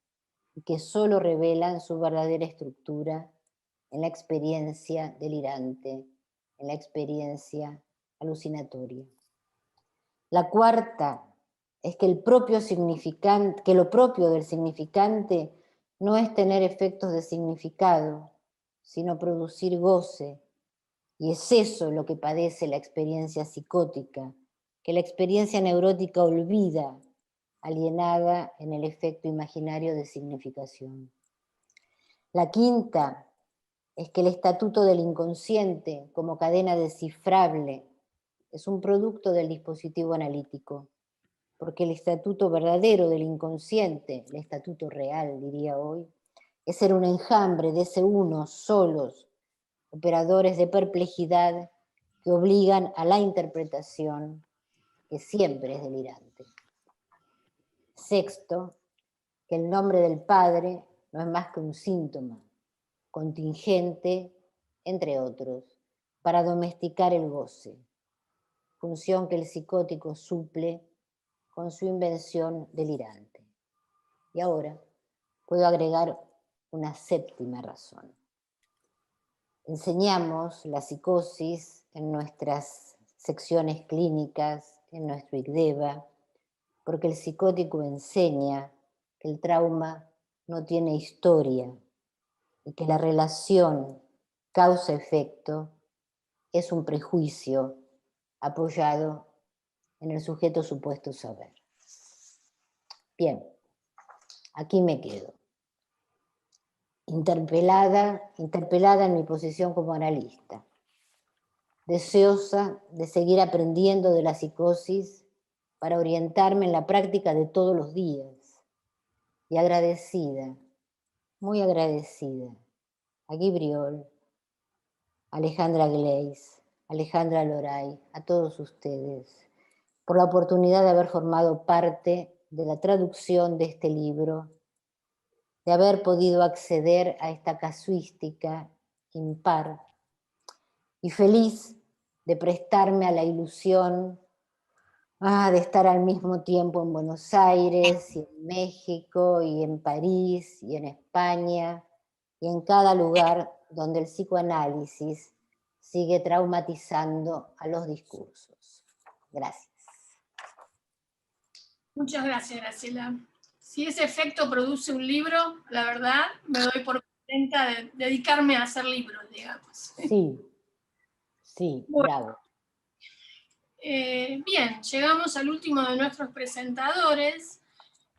S6: y que solo revelan su verdadera estructura en la experiencia delirante, en la experiencia alucinatoria. La cuarta es que lo propio del significante no es tener efectos de significado, sino producir goce, y es eso lo que padece la experiencia psicótica, que la experiencia neurótica olvida, alienada en el efecto imaginario de significación. La quinta es que el estatuto del inconsciente como cadena descifrable es un producto del dispositivo analítico, porque el estatuto verdadero del inconsciente, el estatuto real, diría hoy, es ser un enjambre de ese uno solos, operadores de perplejidad que obligan a la interpretación, que siempre es delirante. Sexto, que el nombre del Padre no es más que un síntoma, contingente, entre otros, para domesticar el goce, función que el psicótico suple con su invención delirante. Y ahora puedo agregar una séptima razón. Enseñamos la psicosis en nuestras secciones clínicas, en nuestro ICDEVA, porque el psicótico enseña que el trauma no tiene historia y que la relación causa-efecto es un prejuicio apoyado en el sujeto supuesto saber. Bien, aquí me quedo. Interpelada en mi posición como analista, deseosa de seguir aprendiendo de la psicosis para orientarme en la práctica de todos los días, y agradecida, muy agradecida, a Guy Briol, a Alejandra Gleis, a Alejandra Loray, a todos ustedes, por la oportunidad de haber formado parte de la traducción de este libro, de haber podido acceder a esta casuística impar, y feliz de prestarme a la ilusión de estar al mismo tiempo en Buenos Aires, y en México, y en París, y en España, y en cada lugar donde el psicoanálisis sigue traumatizando a los discursos. Gracias.
S1: Muchas gracias, Graciela. Si ese efecto produce un libro, la verdad, me doy por contenta de dedicarme a hacer libros, digamos.
S6: Sí,
S1: Bueno,
S6: bravo.
S1: Bien, llegamos al último de nuestros presentadores,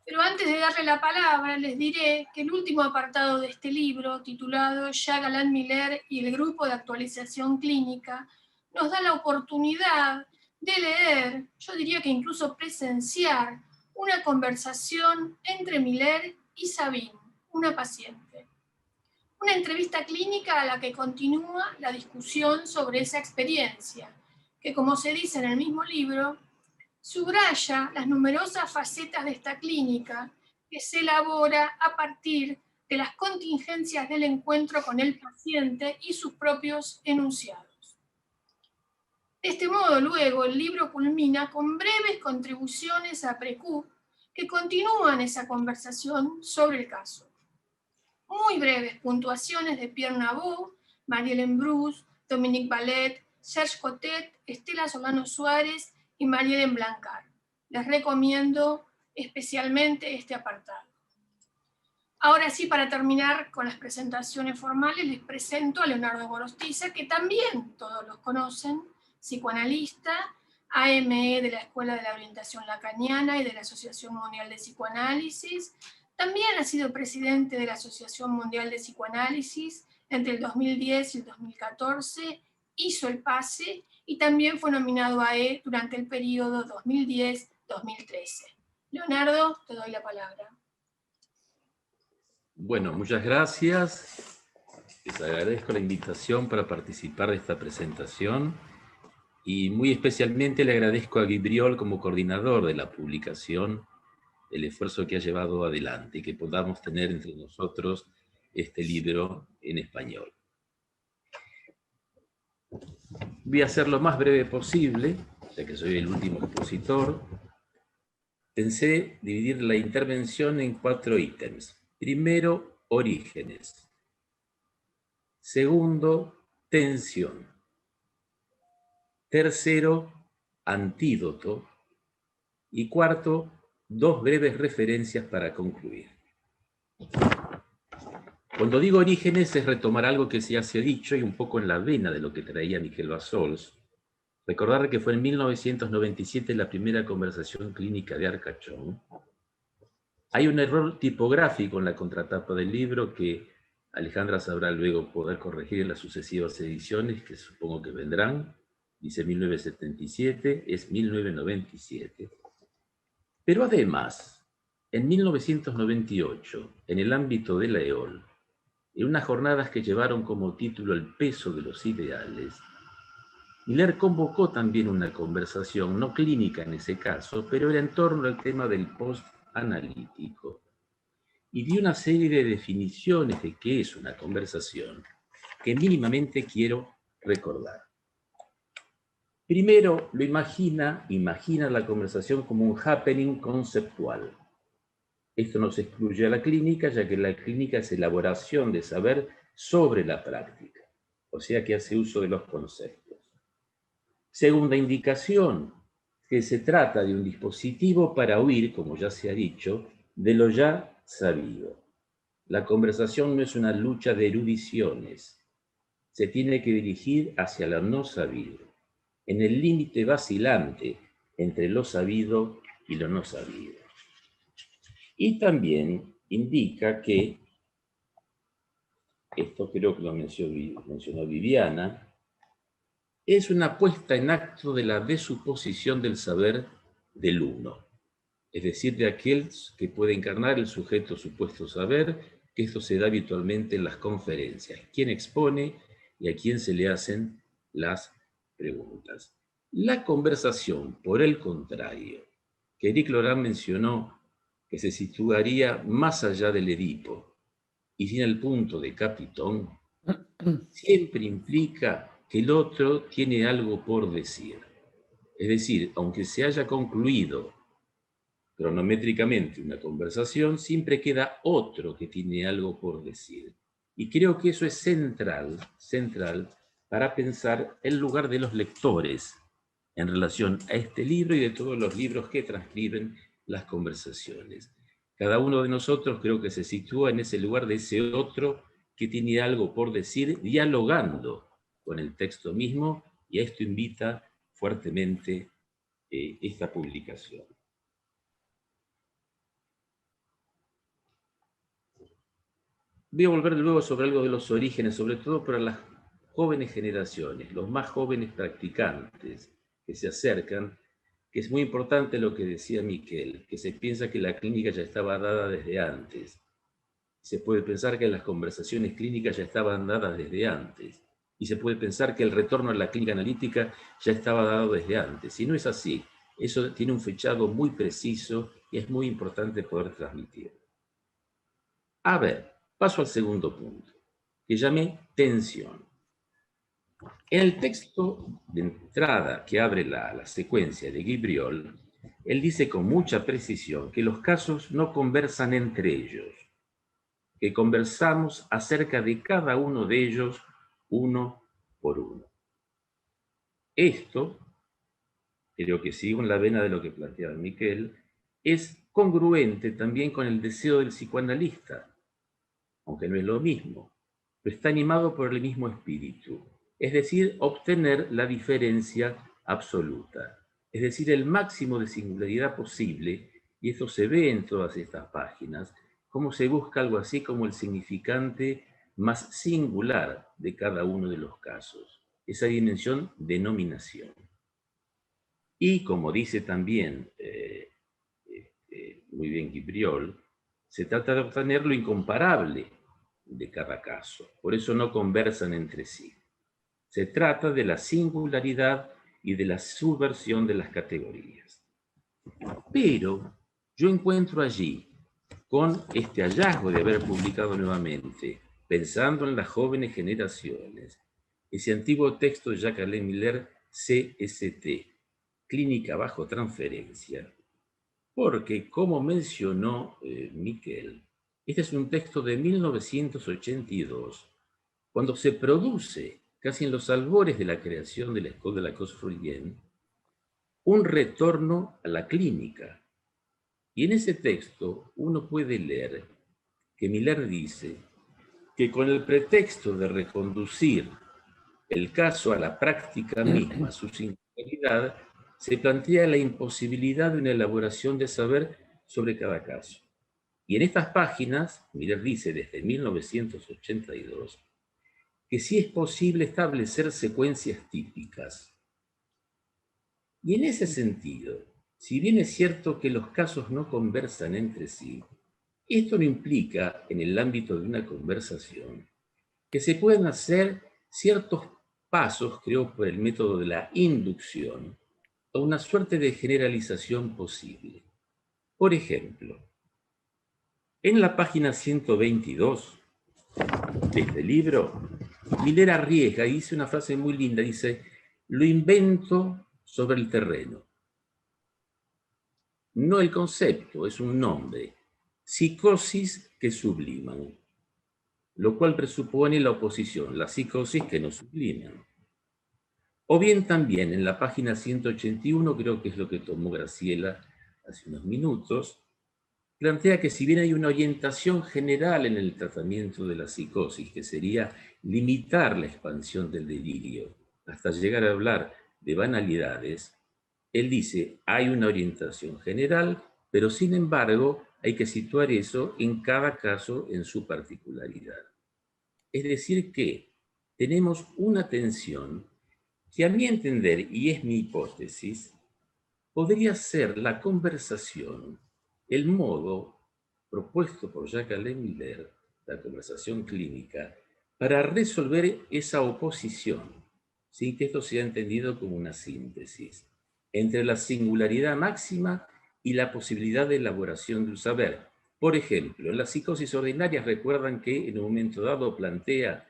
S1: pero antes de darle la palabra, les diré que el último apartado de este libro, titulado Jacques Alain Miller y el Grupo de Actualización Clínica, nos da la oportunidad de leer, yo diría que incluso presenciar, una conversación entre Miller y Sabine, una paciente. Una entrevista clínica a la que continúa la discusión sobre esa experiencia, que, como se dice en el mismo libro, subraya las numerosas facetas de esta clínica que se elabora a partir de las contingencias del encuentro con el paciente y sus propios enunciados. De este modo, luego, el libro culmina con breves contribuciones a Precou que continúan esa conversación sobre el caso. Muy breves puntuaciones de Pierre Nabou, Marie-Hélène Bruce, Dominique Ballet, Serge Cotet, Estela Solano Suárez y Marie-Hélène Blancard. Les recomiendo especialmente este apartado. Ahora sí, para terminar con las presentaciones formales, les presento a Leonardo Gorostiza, que también todos los conocen, psicoanalista, AME de la Escuela de la Orientación Lacaniana y de la Asociación Mundial de Psicoanálisis. También ha sido presidente de la Asociación Mundial de Psicoanálisis entre el 2010 y el 2014, hizo el PASE y también fue nominado a E durante el periodo 2010-2013. Leonardo, te doy la palabra.
S7: Bueno, muchas gracias. Les agradezco la invitación para participar de esta presentación y muy especialmente le agradezco a Guy Briol como coordinador de la publicación el esfuerzo que ha llevado adelante y que podamos tener entre nosotros este libro en español. Voy a ser lo más breve posible, ya que soy el último expositor. Pensé dividir la intervención en 4 ítems. Primero, orígenes. Segundo, tensión. Tercero, antídoto. Y cuarto, 2 breves referencias para concluir. Cuando digo orígenes es retomar algo que ya se ha dicho y un poco en la vena de lo que traía Miquel Bassols. Recordar que fue en 1997 la primera conversación clínica de Arcachón. Hay un error tipográfico en la contratapa del libro que Alejandra sabrá luego poder corregir en las sucesivas ediciones que supongo que vendrán. dice 1977, es 1997. Pero además, en 1998, en el ámbito de la EOL, en unas jornadas que llevaron como título El peso de los ideales, Miller convocó también una conversación, no clínica en ese caso, pero era en torno al tema del post-analítico. Y dio una serie de definiciones de qué es una conversación que mínimamente quiero recordar. Primero, lo imagina la conversación como un happening conceptual. Esto nos excluye a la clínica, ya que la clínica es elaboración de saber sobre la práctica, o sea que hace uso de los conceptos. Segunda indicación, que se trata de un dispositivo para huir, como ya se ha dicho, de lo ya sabido. La conversación no es una lucha de erudiciones, se tiene que dirigir hacia lo no sabido, en el límite vacilante entre lo sabido y lo no sabido. Y también indica que, esto creo que lo mencionó Viviana, es una puesta en acto de la desuposición del saber del uno, es decir, de aquel que puede encarnar el sujeto supuesto saber, que esto se da habitualmente en las conferencias, quién expone y a quién se le hacen las preguntas. La conversación, por el contrario, que Eric Laurent mencionó, que se situaría más allá del Edipo y sin el punto de Capitón, siempre implica que el otro tiene algo por decir. Es decir, aunque se haya concluido cronométricamente una conversación, siempre queda otro que tiene algo por decir. Y creo que eso es central para pensar el lugar de los lectores en relación a este libro y de todos los libros que transcriben las conversaciones. Cada uno de nosotros creo que se sitúa en ese lugar de ese otro que tiene algo por decir, dialogando con el texto mismo, y a esto invita fuertemente esta publicación. Voy a volver luego sobre algo de los orígenes, sobre todo para las jóvenes generaciones, los más jóvenes practicantes que se acercan, que es muy importante lo que decía Miquel, que se piensa que la clínica ya estaba dada desde antes. Se puede pensar que las conversaciones clínicas ya estaban dadas desde antes. Y se puede pensar que el retorno a la clínica analítica ya estaba dado desde antes. Y no es así. Eso tiene un fechado muy preciso y es muy importante poder transmitir. A ver, paso al segundo punto, que llamé tensión. En el texto de entrada que abre la secuencia de Guibriol, él dice con mucha precisión que los casos no conversan entre ellos, que conversamos acerca de cada uno de ellos uno por uno. Esto, creo que sigo en la vena de lo que planteaba Miquel, es congruente también con el deseo del psicoanalista, aunque no es lo mismo, pero está animado por el mismo espíritu, es decir, obtener la diferencia absoluta, es decir, el máximo de singularidad posible, y esto se ve en todas estas páginas, cómo se busca algo así como el significante más singular de cada uno de los casos, esa dimensión de nominación. Y como dice también muy bien Guibriol, se trata de obtener lo incomparable de cada caso, por eso no conversan entre sí. Se trata de la singularidad y de la subversión de las categorías. Pero yo encuentro allí, con este hallazgo de haber publicado nuevamente, pensando en las jóvenes generaciones, ese antiguo texto de Jacques-Alain Miller, CST, Clínica bajo transferencia, porque, como mencionó Miquel, este es un texto de 1982, cuando se produce, casi en los albores de la creación de la École de la Cause Freudienne, un retorno a la clínica. Y en ese texto uno puede leer que Miller dice que con el pretexto de reconducir el caso a la práctica misma, su singularidad, se plantea la imposibilidad de una elaboración de saber sobre cada caso. Y en estas páginas, Miller dice desde 1982, que sí es posible establecer secuencias típicas, Y en ese sentido, si bien es cierto que los casos no conversan entre sí, esto no implica, en el ámbito de una conversación, que se puedan hacer ciertos pasos, creo, por el método de la inducción, a una suerte de generalización posible. Por ejemplo, en la página 122 de este libro, Miller arriesga y dice una frase muy linda, dice, lo invento sobre el terreno. No el concepto, es un nombre, psicosis que subliman, lo cual presupone la oposición, la psicosis que no subliman. O bien también en la página 181, creo que es lo que tomó Graciela hace unos minutos, plantea que si bien hay una orientación general en el tratamiento de la psicosis, que sería limitar la expansión del delirio hasta llegar a hablar de banalidades, él dice, hay una orientación general, pero sin embargo hay que situar eso en cada caso en su particularidad. Es decir que tenemos una tensión que a mi entender, y es mi hipótesis, podría ser la conversación, el modo propuesto por Jacques-Alain Miller, la conversación clínica, para resolver esa oposición, sin que esto sea entendido como una síntesis, entre la singularidad máxima y la posibilidad de elaboración de un saber. Por ejemplo, en las psicosis ordinarias recuerdan que en un momento dado plantea,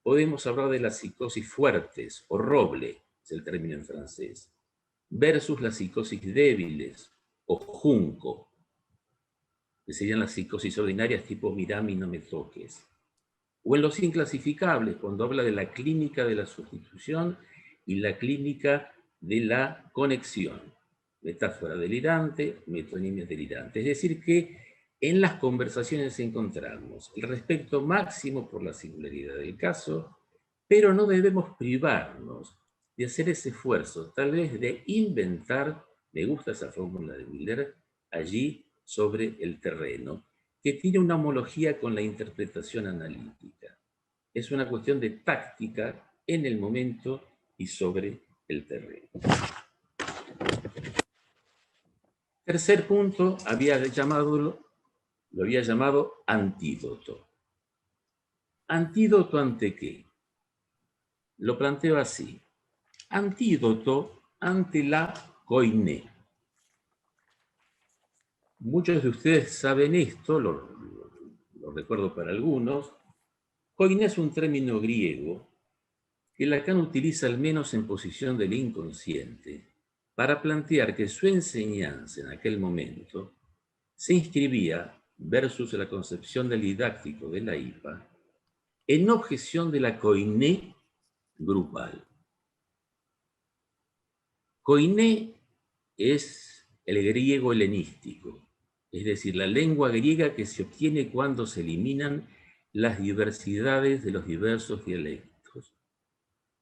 S7: podemos hablar de las psicosis fuertes o roble, es el término en francés, versus las psicosis débiles o junco, que serían las psicosis ordinarias tipo mirame y no me toques. O en los inclasificables, cuando habla de la clínica de la sustitución y la clínica de la conexión. Metáfora delirante, metonimia delirante. Es decir que en las conversaciones encontramos el respeto máximo por la singularidad del caso, pero no debemos privarnos de hacer ese esfuerzo, tal vez de inventar, me gusta esa fórmula de Miller, allí sobre el terreno, que tiene una homología con la interpretación analítica. Es una cuestión de táctica en el momento y sobre el terreno. Tercer punto, lo había llamado antídoto. ¿Antídoto ante qué? Lo planteo así. Antídoto ante la koiné. Muchos de ustedes saben esto, lo recuerdo para algunos. Koiné es un término griego que Lacan utiliza al menos en posición del inconsciente para plantear que su enseñanza en aquel momento se inscribía, versus la concepción del didáctico de la IPA, en objeción de la koiné grupal. Koiné es el griego helenístico, es decir, la lengua griega que se obtiene cuando se eliminan las diversidades de los diversos dialectos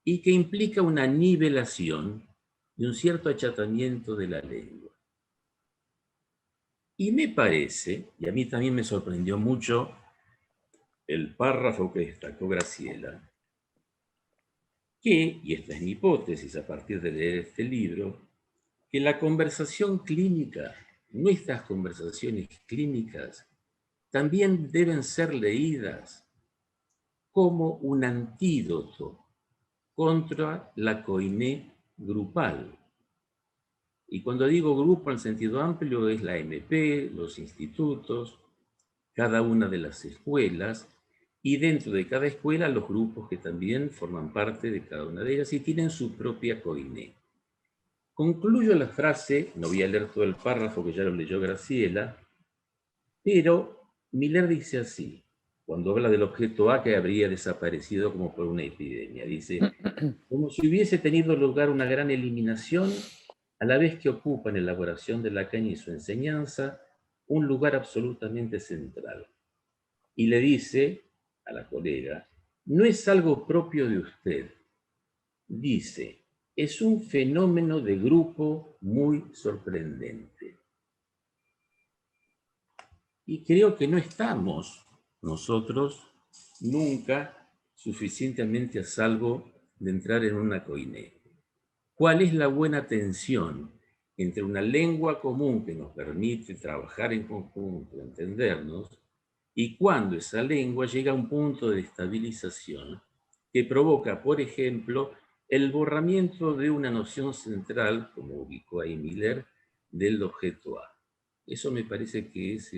S7: y que implica una nivelación y un cierto achatamiento de la lengua. Y me parece, y a mí también me sorprendió mucho el párrafo que destacó Graciela, que, y esta es mi hipótesis a partir de leer este libro, que la conversación clínica, nuestras conversaciones clínicas, también deben ser leídas como un antídoto contra la koiné grupal. Y cuando digo grupo en sentido amplio es la MP, los institutos, cada una de las escuelas, y dentro de cada escuela los grupos que también forman parte de cada una de ellas y tienen su propia koiné. Concluyo la frase, no voy a leer todo el párrafo que ya lo leyó Graciela, pero Miller dice así, cuando habla del objeto A que habría desaparecido como por una epidemia, dice, como si hubiese tenido lugar una gran eliminación, a la vez que ocupa en la elaboración de Lacan y su enseñanza un lugar absolutamente central. Y le dice a la colega, no es algo propio de usted, dice, es un fenómeno de grupo muy sorprendente. Y creo que no estamos nosotros nunca suficientemente a salvo de entrar en una koiné. ¿Cuál es la buena tensión entre una lengua común que nos permite trabajar en conjunto, entendernos, y cuando esa lengua llega a un punto de estabilización que provoca, por ejemplo, el borramiento de una noción central, como ubicó ahí Miller, del objeto A? Eso me parece que es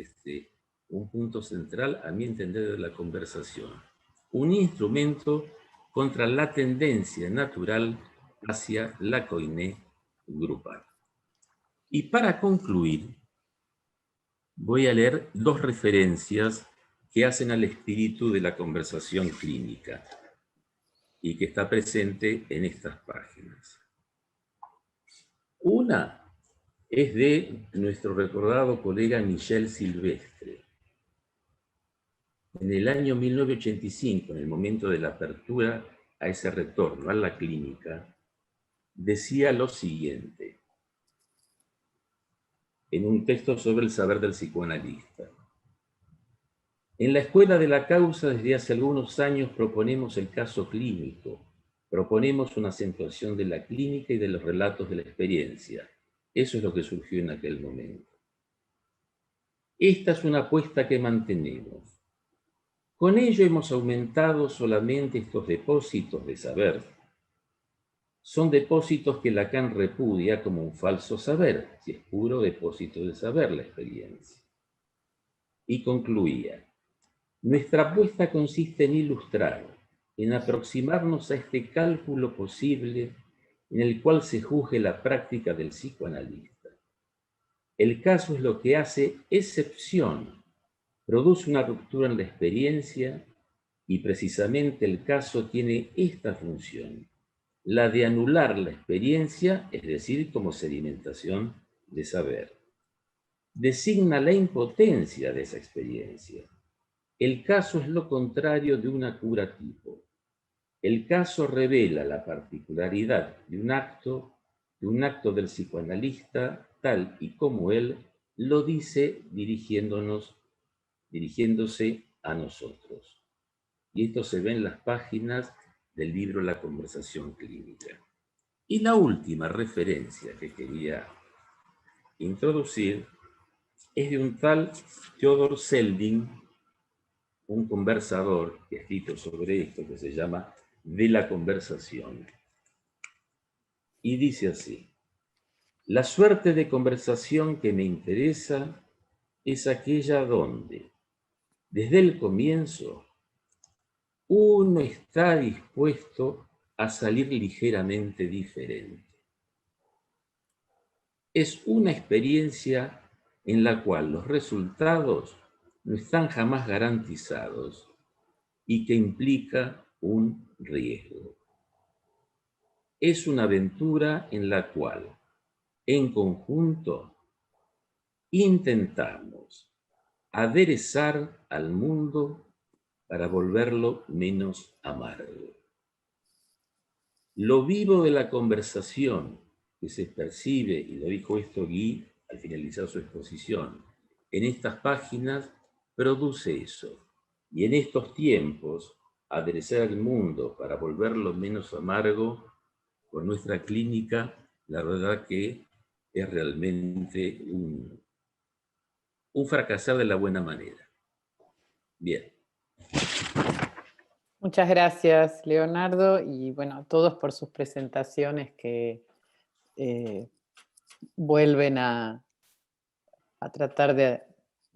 S7: un punto central, a mi entender, de la conversación. Un instrumento contra la tendencia natural hacia la coiné grupal. Y para concluir, voy a leer dos referencias que hacen al espíritu de la conversación clínica y que está presente en estas páginas. Una es de nuestro recordado colega Michel Silvestre. En el año 1985, en el momento de la apertura a ese retorno a la clínica, decía lo siguiente, en un texto sobre el saber del psicoanalista. En la Escuela de la Causa, desde hace algunos años, proponemos el caso clínico, proponemos una acentuación de la clínica y de los relatos de la experiencia. Eso es lo que surgió en aquel momento. Esta es una apuesta que mantenemos. Con ello hemos aumentado solamente estos depósitos de saber. Son depósitos que Lacan repudia como un falso saber, si es puro depósito de saber la experiencia. Y concluía, nuestra apuesta consiste en ilustrar, en aproximarnos a este cálculo posible en el cual se juzgue la práctica del psicoanalista. El caso es lo que hace excepción, produce una ruptura en la experiencia y precisamente el caso tiene esta función, la de anular la experiencia, es decir, como sedimentación de saber. Designa la impotencia de esa experiencia. El caso es lo contrario de una cura tipo. El caso revela la particularidad de un acto del psicoanalista tal y como él lo dice dirigiéndose a nosotros. Y esto se ve en las páginas del libro La conversación clínica. Y la última referencia que quería introducir es de un tal Theodor Seldin, un conversador que ha escrito sobre esto, que se llama De la conversación. Y dice así, la suerte de conversación que me interesa es aquella donde, desde el comienzo, uno está dispuesto a salir ligeramente diferente. Es una experiencia en la cual los resultados no están jamás garantizados y que implica un riesgo. Es una aventura en la cual, en conjunto, intentamos aderezar al mundo para volverlo menos amargo. Lo vivo de la conversación que se percibe, y lo dijo esto Guy al finalizar su exposición, en estas páginas produce eso. Y en estos tiempos, aderezar al mundo para volverlo menos amargo, con nuestra clínica, la verdad que es realmente un fracasar de la buena manera. Bien.
S3: Muchas gracias, Leonardo, y bueno, a todos por sus presentaciones que vuelven a tratar de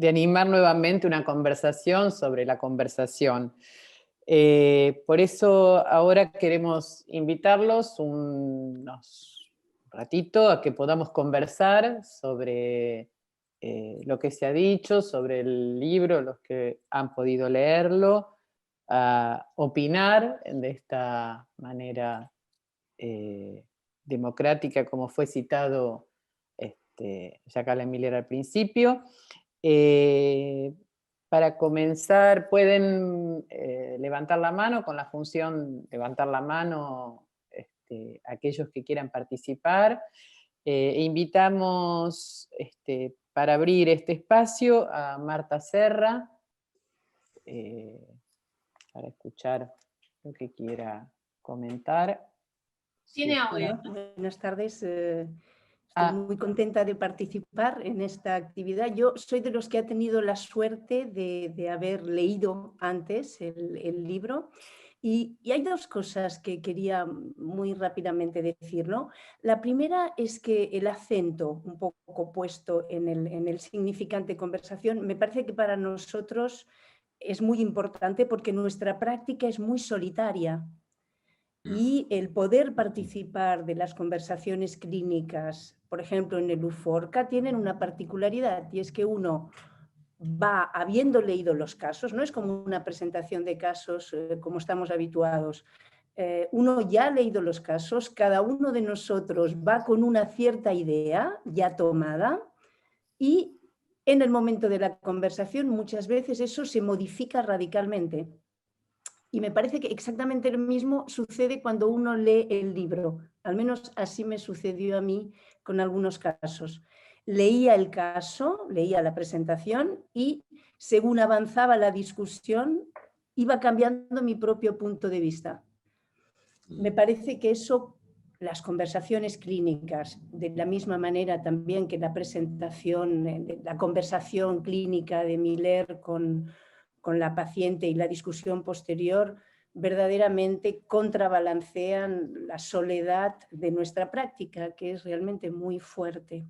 S3: animar nuevamente una conversación sobre la conversación. Por eso ahora queremos invitarlos unos ratito a que podamos conversar sobre lo que se ha dicho, sobre el libro, los que han podido leerlo, a opinar de esta manera democrática como fue citado Jacques Alain Miller al principio. Para comenzar, pueden levantar la mano con la función levantar la mano aquellos que quieran participar. Invitamos para abrir este espacio a Marta Serra para escuchar lo que quiera comentar.
S1: Tiene audio.
S8: Hola, buenas tardes. Estoy muy contenta de participar en esta actividad. Yo soy de los que ha tenido la suerte de haber leído antes el libro. Y hay dos cosas que quería muy rápidamente decir, ¿no? La primera es que el acento un poco puesto en el significante conversación me parece que para nosotros es muy importante porque nuestra práctica es muy solitaria. Y el poder participar de las conversaciones clínicas, por ejemplo, en el UFORCA, tienen una particularidad, y es que uno va habiendo leído los casos, no es como una presentación de casos como estamos habituados. Uno ya ha leído los casos, cada uno de nosotros va con una cierta idea ya tomada, y en el momento de la conversación muchas veces eso se modifica radicalmente. Y me parece que exactamente lo mismo sucede cuando uno lee el libro. Al menos así me sucedió a mí con algunos casos. Leía el caso, leía la presentación y según avanzaba la discusión iba cambiando mi propio punto de vista. Me parece que eso, las conversaciones clínicas, de la misma manera también que la presentación, la conversación clínica de Miller con la paciente y la discusión posterior, verdaderamente contrabalancean la soledad de nuestra práctica, que es realmente muy fuerte.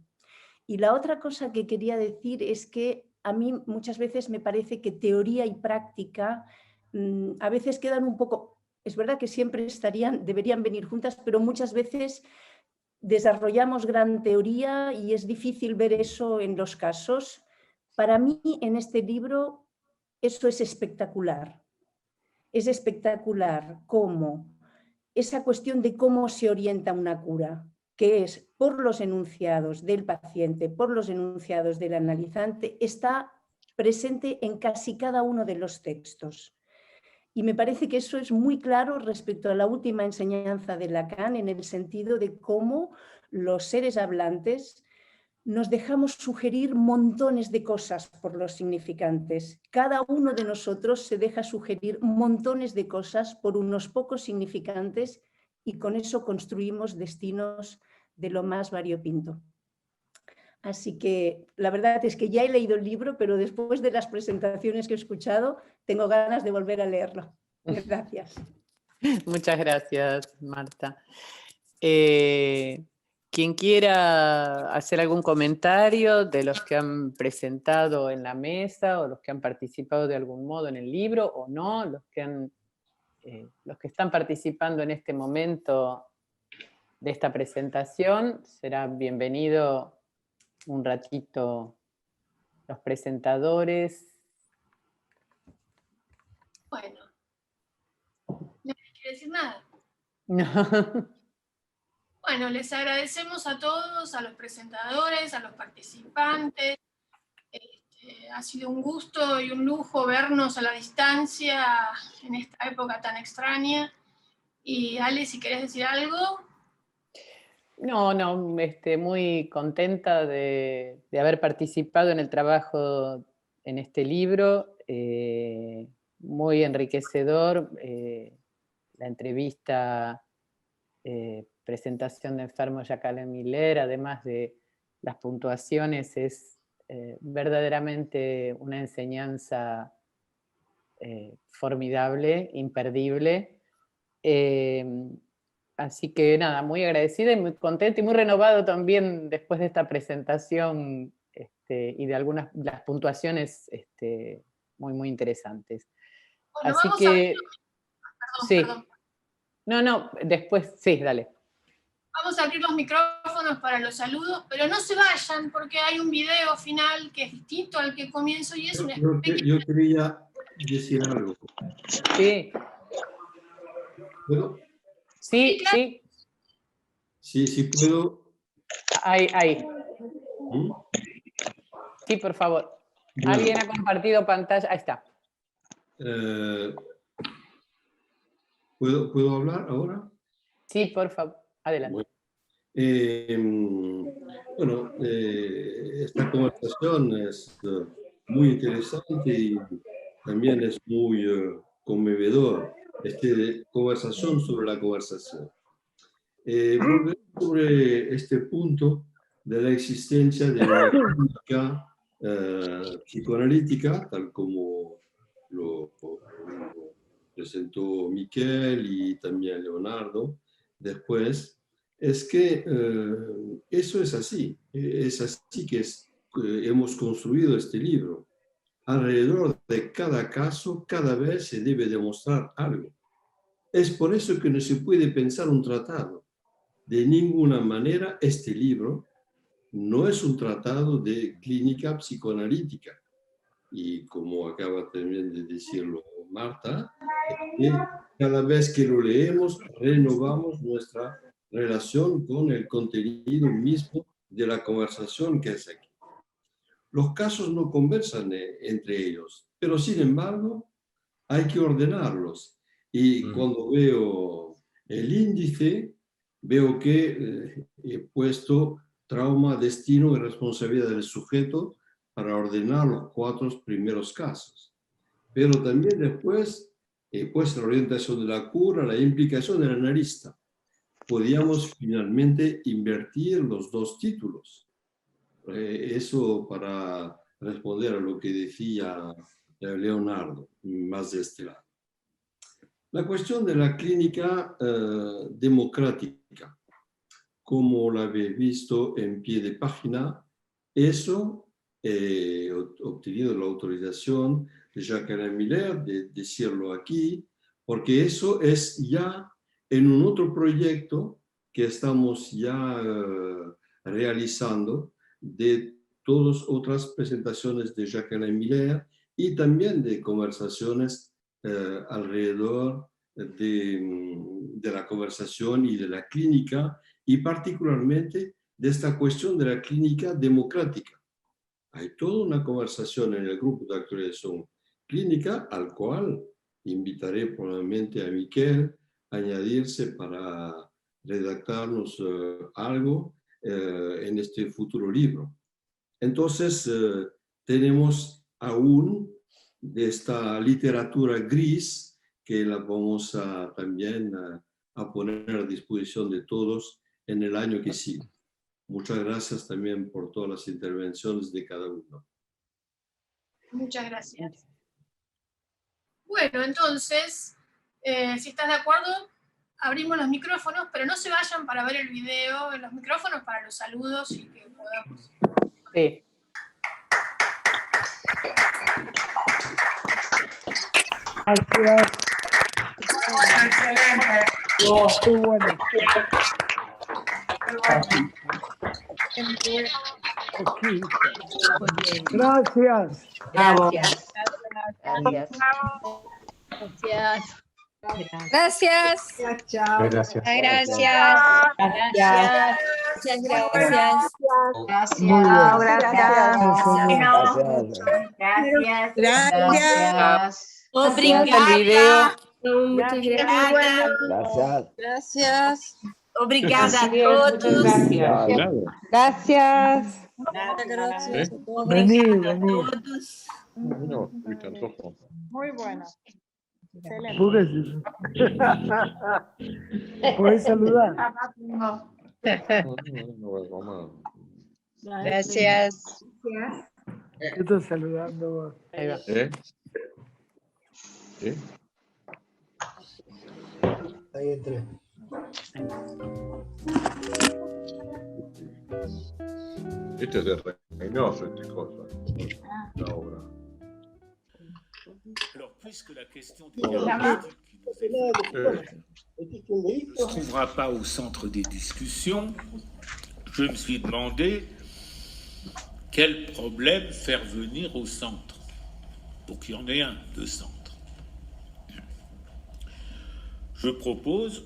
S8: Y la otra cosa que quería decir es que a mí muchas veces me parece que teoría y práctica a veces quedan un poco, es verdad que siempre deberían venir juntas, pero muchas veces desarrollamos gran teoría y es difícil ver eso en los casos. Para mí, en este libro, eso es espectacular. Es espectacular cómo esa cuestión de cómo se orienta una cura, que es por los enunciados del paciente, por los enunciados del analizante, está presente en casi cada uno de los textos. Y me parece que eso es muy claro respecto a la última enseñanza de Lacan, en el sentido de cómo los seres hablantes nos dejamos sugerir montones de cosas por los significantes. Cada uno de nosotros se deja sugerir montones de cosas por unos pocos significantes y con eso construimos destinos de lo más variopinto. Así que la verdad es que ya he leído el libro, pero después de las presentaciones que he escuchado, tengo ganas de volver a leerlo. Gracias.
S3: Muchas gracias, Marta. Quien quiera hacer algún comentario de los que han presentado en la mesa o los que han participado de algún modo en el libro o no, los que están participando en este momento de esta presentación, será bienvenido un ratito los presentadores.
S1: Bueno, no quiere decir nada.
S3: No.
S1: Bueno, les agradecemos a todos, a los presentadores, a los participantes. Ha sido un gusto y un lujo vernos a la distancia en esta época tan extraña. Y Ale, si querés decir algo.
S3: No, muy contenta de haber participado en el trabajo en este libro. Muy enriquecedor la entrevista, presentación de enfermo Jacqueline Miller, además de las puntuaciones, es verdaderamente una enseñanza formidable, imperdible. Así que nada, muy agradecida y muy contenta y muy renovado también después de esta presentación y de algunas las puntuaciones muy, muy interesantes.
S1: Bueno,
S3: así
S1: vamos
S3: que...
S1: Perdón,
S3: sí.
S1: perdón.
S3: No, después, sí, dale.
S1: Vamos a abrir los micrófonos para los saludos, pero no se vayan porque hay un video final que es distinto al que comienzo y es una
S2: Yo quería decir algo.
S3: Sí.
S2: ¿Puedo?
S3: Sí,
S1: claro.
S3: sí.
S2: Sí, puedo.
S3: Ahí.
S2: ¿Mm?
S3: Sí, por favor.
S2: Bueno.
S3: Alguien ha compartido pantalla. Ahí está.
S2: ¿Puedo hablar ahora?
S3: Sí, por favor. Adelante.
S2: Bueno, esta conversación es muy interesante y también es muy conmovedor. Conversación sobre la conversación. Volver sobre este punto de la existencia de una clínica psicoanalítica, tal como lo presentó Miquel y también Leonardo después, es que eso es así que hemos construido este libro. Alrededor de cada caso, cada vez se debe demostrar algo. Es por eso que no se puede pensar un tratado. De ninguna manera este libro no es un tratado de clínica psicoanalítica. Y como acaba también de decirlo Marta, cada vez que lo leemos renovamos nuestra relación con el contenido mismo de la conversación que es aquí. Los casos no conversan entre ellos, pero sin embargo hay que ordenarlos. Y cuando veo el índice, veo que he puesto trauma, destino y responsabilidad del sujeto para ordenar los 4 primeros casos. Pero también después he puesto la orientación de la cura, la implicación del analista. Podíamos finalmente invertir los 2 títulos. Eso para responder a lo que decía Leonardo, más de este lado. La cuestión de la clínica democrática, como la habéis visto en pie de página, eso he obtenido la autorización de Jacques-Alain Miller de decirlo aquí, porque eso es ya en un otro proyecto que estamos ya realizando de todas otras presentaciones de Jacques-Alain Miller y también de conversaciones alrededor de la conversación y de la clínica, y particularmente de esta cuestión de la clínica democrática. Hay toda una conversación en el grupo de actualización clínica al cual invitaré probablemente a Miquel a añadirse para redactarnos algo en este futuro libro. Entonces, tenemos aún de esta literatura gris que la vamos también a poner a disposición de todos en el año que sigue. Muchas gracias también por todas las intervenciones de cada uno.
S1: Muchas gracias. Bueno, entonces, si estás de acuerdo, abrimos los micrófonos, pero no se vayan para ver el video, los micrófonos para los saludos y que podamos.
S3: Sí.
S9: Gracias. Excelente. Muy bueno. Gracias.
S6: Gracias.
S10: Gracias. Gracias.
S9: Chao.
S10: Gracias.
S6: Gracias.
S10: Gracias.
S9: Muy bien.
S6: Gracias.
S10: Gracias.
S3: Obrigada. El video.
S10: Muchas gracias.
S11: Gracias.
S10: Gracias.
S6: Obrigada a todos.
S3: Gracias.
S10: Muchas gracias a todos.
S9: Vení.
S10: Muy bueno. Excelente.
S9: Puedes saludar.
S10: Gracias.
S9: Yo estoy saludando.
S3: Ahí va.
S11: Ahí entré.
S12: Este es de Reynoso, este cosa. La obra.
S13: Alors, puisque la question diagnostique qui nous est ne se trouvera pas au centre des discussions, je me suis demandé quel problème faire venir au centre, pour qu'il y en ait un de centre. Je propose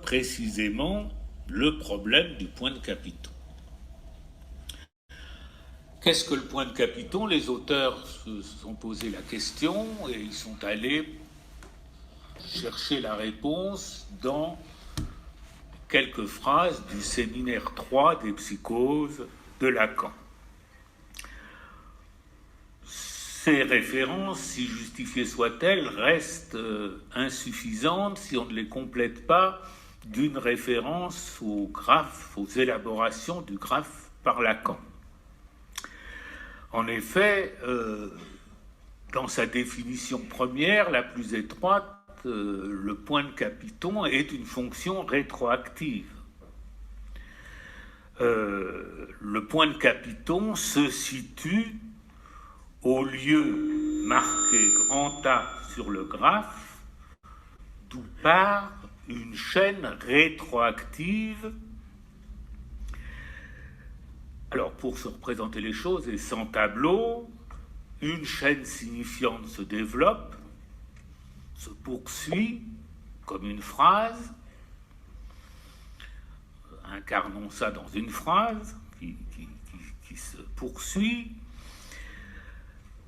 S13: précisément le problème du point de Capiton. Qu'est-ce que le point de Capiton? Les auteurs se sont posé la question et ils sont allés chercher la réponse dans quelques phrases du séminaire 3 des psychoses de Lacan. ces références, si justifiées soient-elles, restent insuffisantes si on ne les complète pas d'une référence au graphe, aux élaborations du graphe par Lacan. En effet, dans sa définition première, la plus étroite, le point de Capiton est une fonction rétroactive. Le point de Capiton se situe au lieu marqué grand A sur le graphe, d'où part une chaîne rétroactive. Alors, pour se représenter les choses et sans tableau, une chaîne signifiante se développe, se poursuit comme une phrase. Incarnons ça dans une phrase qui se poursuit.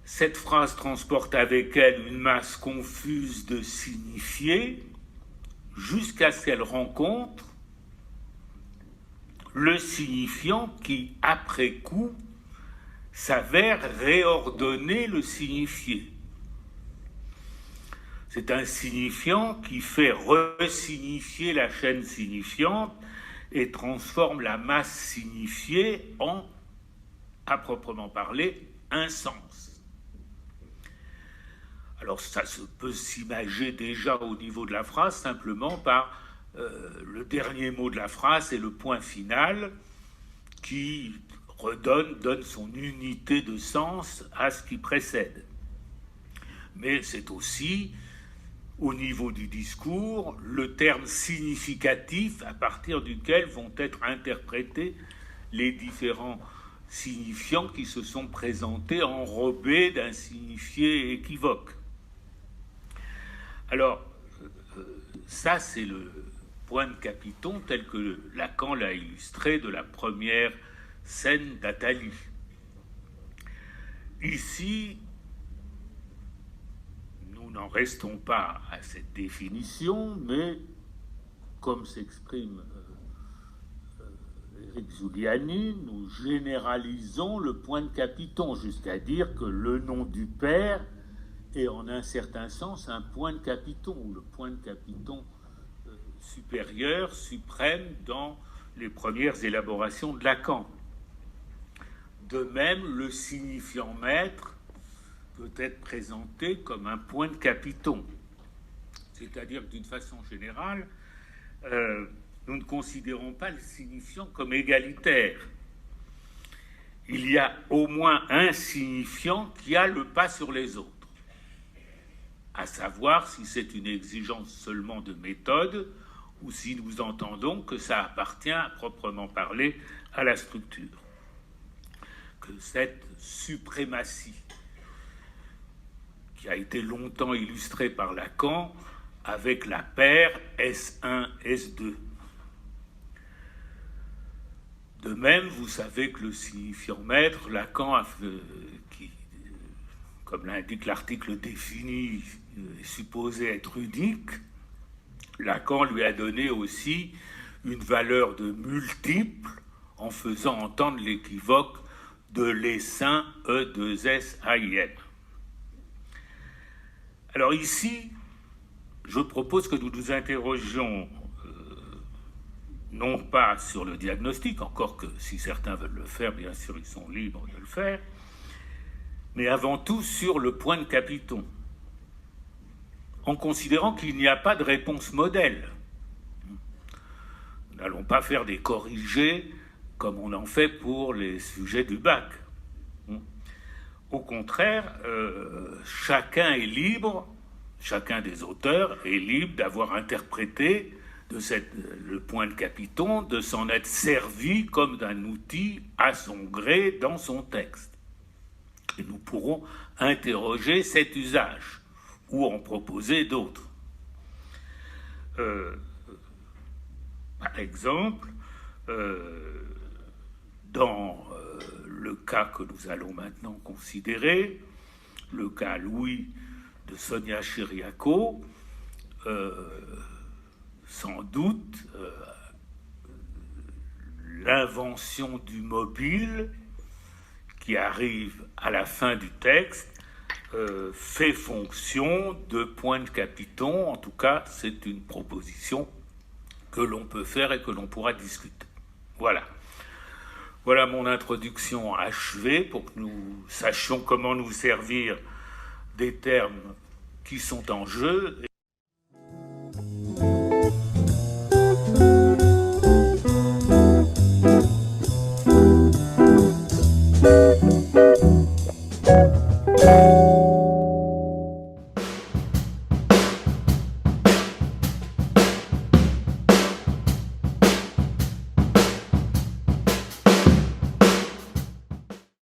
S13: Cette phrase transporte avec elle une masse confuse de signifiés jusqu'à ce qu'elle rencontre le signifiant qui, après coup, s'avère réordonner le signifié. C'est un signifiant qui fait resignifier la chaîne signifiante et transforme la masse signifiée en, à proprement parler, un sens. Alors ça se peut s'imager déjà au niveau de la phrase simplement par le dernier mot de la phrase et le point final qui donne son unité de sens à ce qui précède. Mais c'est aussi, au niveau du discours, le terme significatif à partir duquel vont être interprétés les différents signifiants qui se sont présentés enrobés d'un signifié équivoque. Alors, ça c'est le point de Capiton tel que Lacan l'a illustré de la première scène d'Athalie. Ici, nous n'en restons pas à cette définition, mais comme s'exprime Éric Giuliani, nous généralisons le point de Capiton jusqu'à dire que le nom du père est en un certain sens un point de Capiton, ou le point de Capiton supérieur, suprême dans les premières élaborations de Lacan. De même, le signifiant maître peut être présenté comme un point de Capiton. C'est-à-dire que d'une façon générale, nous ne considérons pas le signifiant comme égalitaire. Il y a au moins un signifiant qui a le pas sur les autres, à savoir si c'est une exigence seulement de méthode ou si nous entendons que ça appartient à proprement parler à la structure. Que cette suprématie qui a été longtemps illustrée par Lacan avec la paire S1, S2. De même, vous savez que le signifiant maître, Lacan, comme l'indique l'article défini, est supposé être unique. Lacan lui a donné aussi une valeur de multiple en faisant entendre l'équivoque de l'essaim E2SAIN. Alors ici, je propose que nous nous interrogions non pas sur le diagnostic, encore que si certains veulent le faire, bien sûr, ils sont libres de le faire, mais avant tout sur le point de Capiton, en considérant qu'il n'y a pas de réponse modèle. Nous n'allons pas faire des corrigés comme on en fait pour les sujets du bac. Au contraire, chacun est libre, chacun des auteurs est libre d'avoir interprété le point de Capiton, de s'en être servi comme d'un outil à son gré dans son texte. Et nous pourrons interroger cet usage ou en proposer d'autres. Par exemple, dans le cas que nous allons maintenant considérer, le cas Louis de Sonia Chiriaco, sans doute l'invention du mobile qui arrive à la fin du texte fait fonction de points de capitaux. En tout cas, c'est une proposition que l'on peut faire et que l'on pourra discuter. Voilà. Voilà mon introduction achevée pour que nous sachions comment nous servir des termes qui sont en jeu.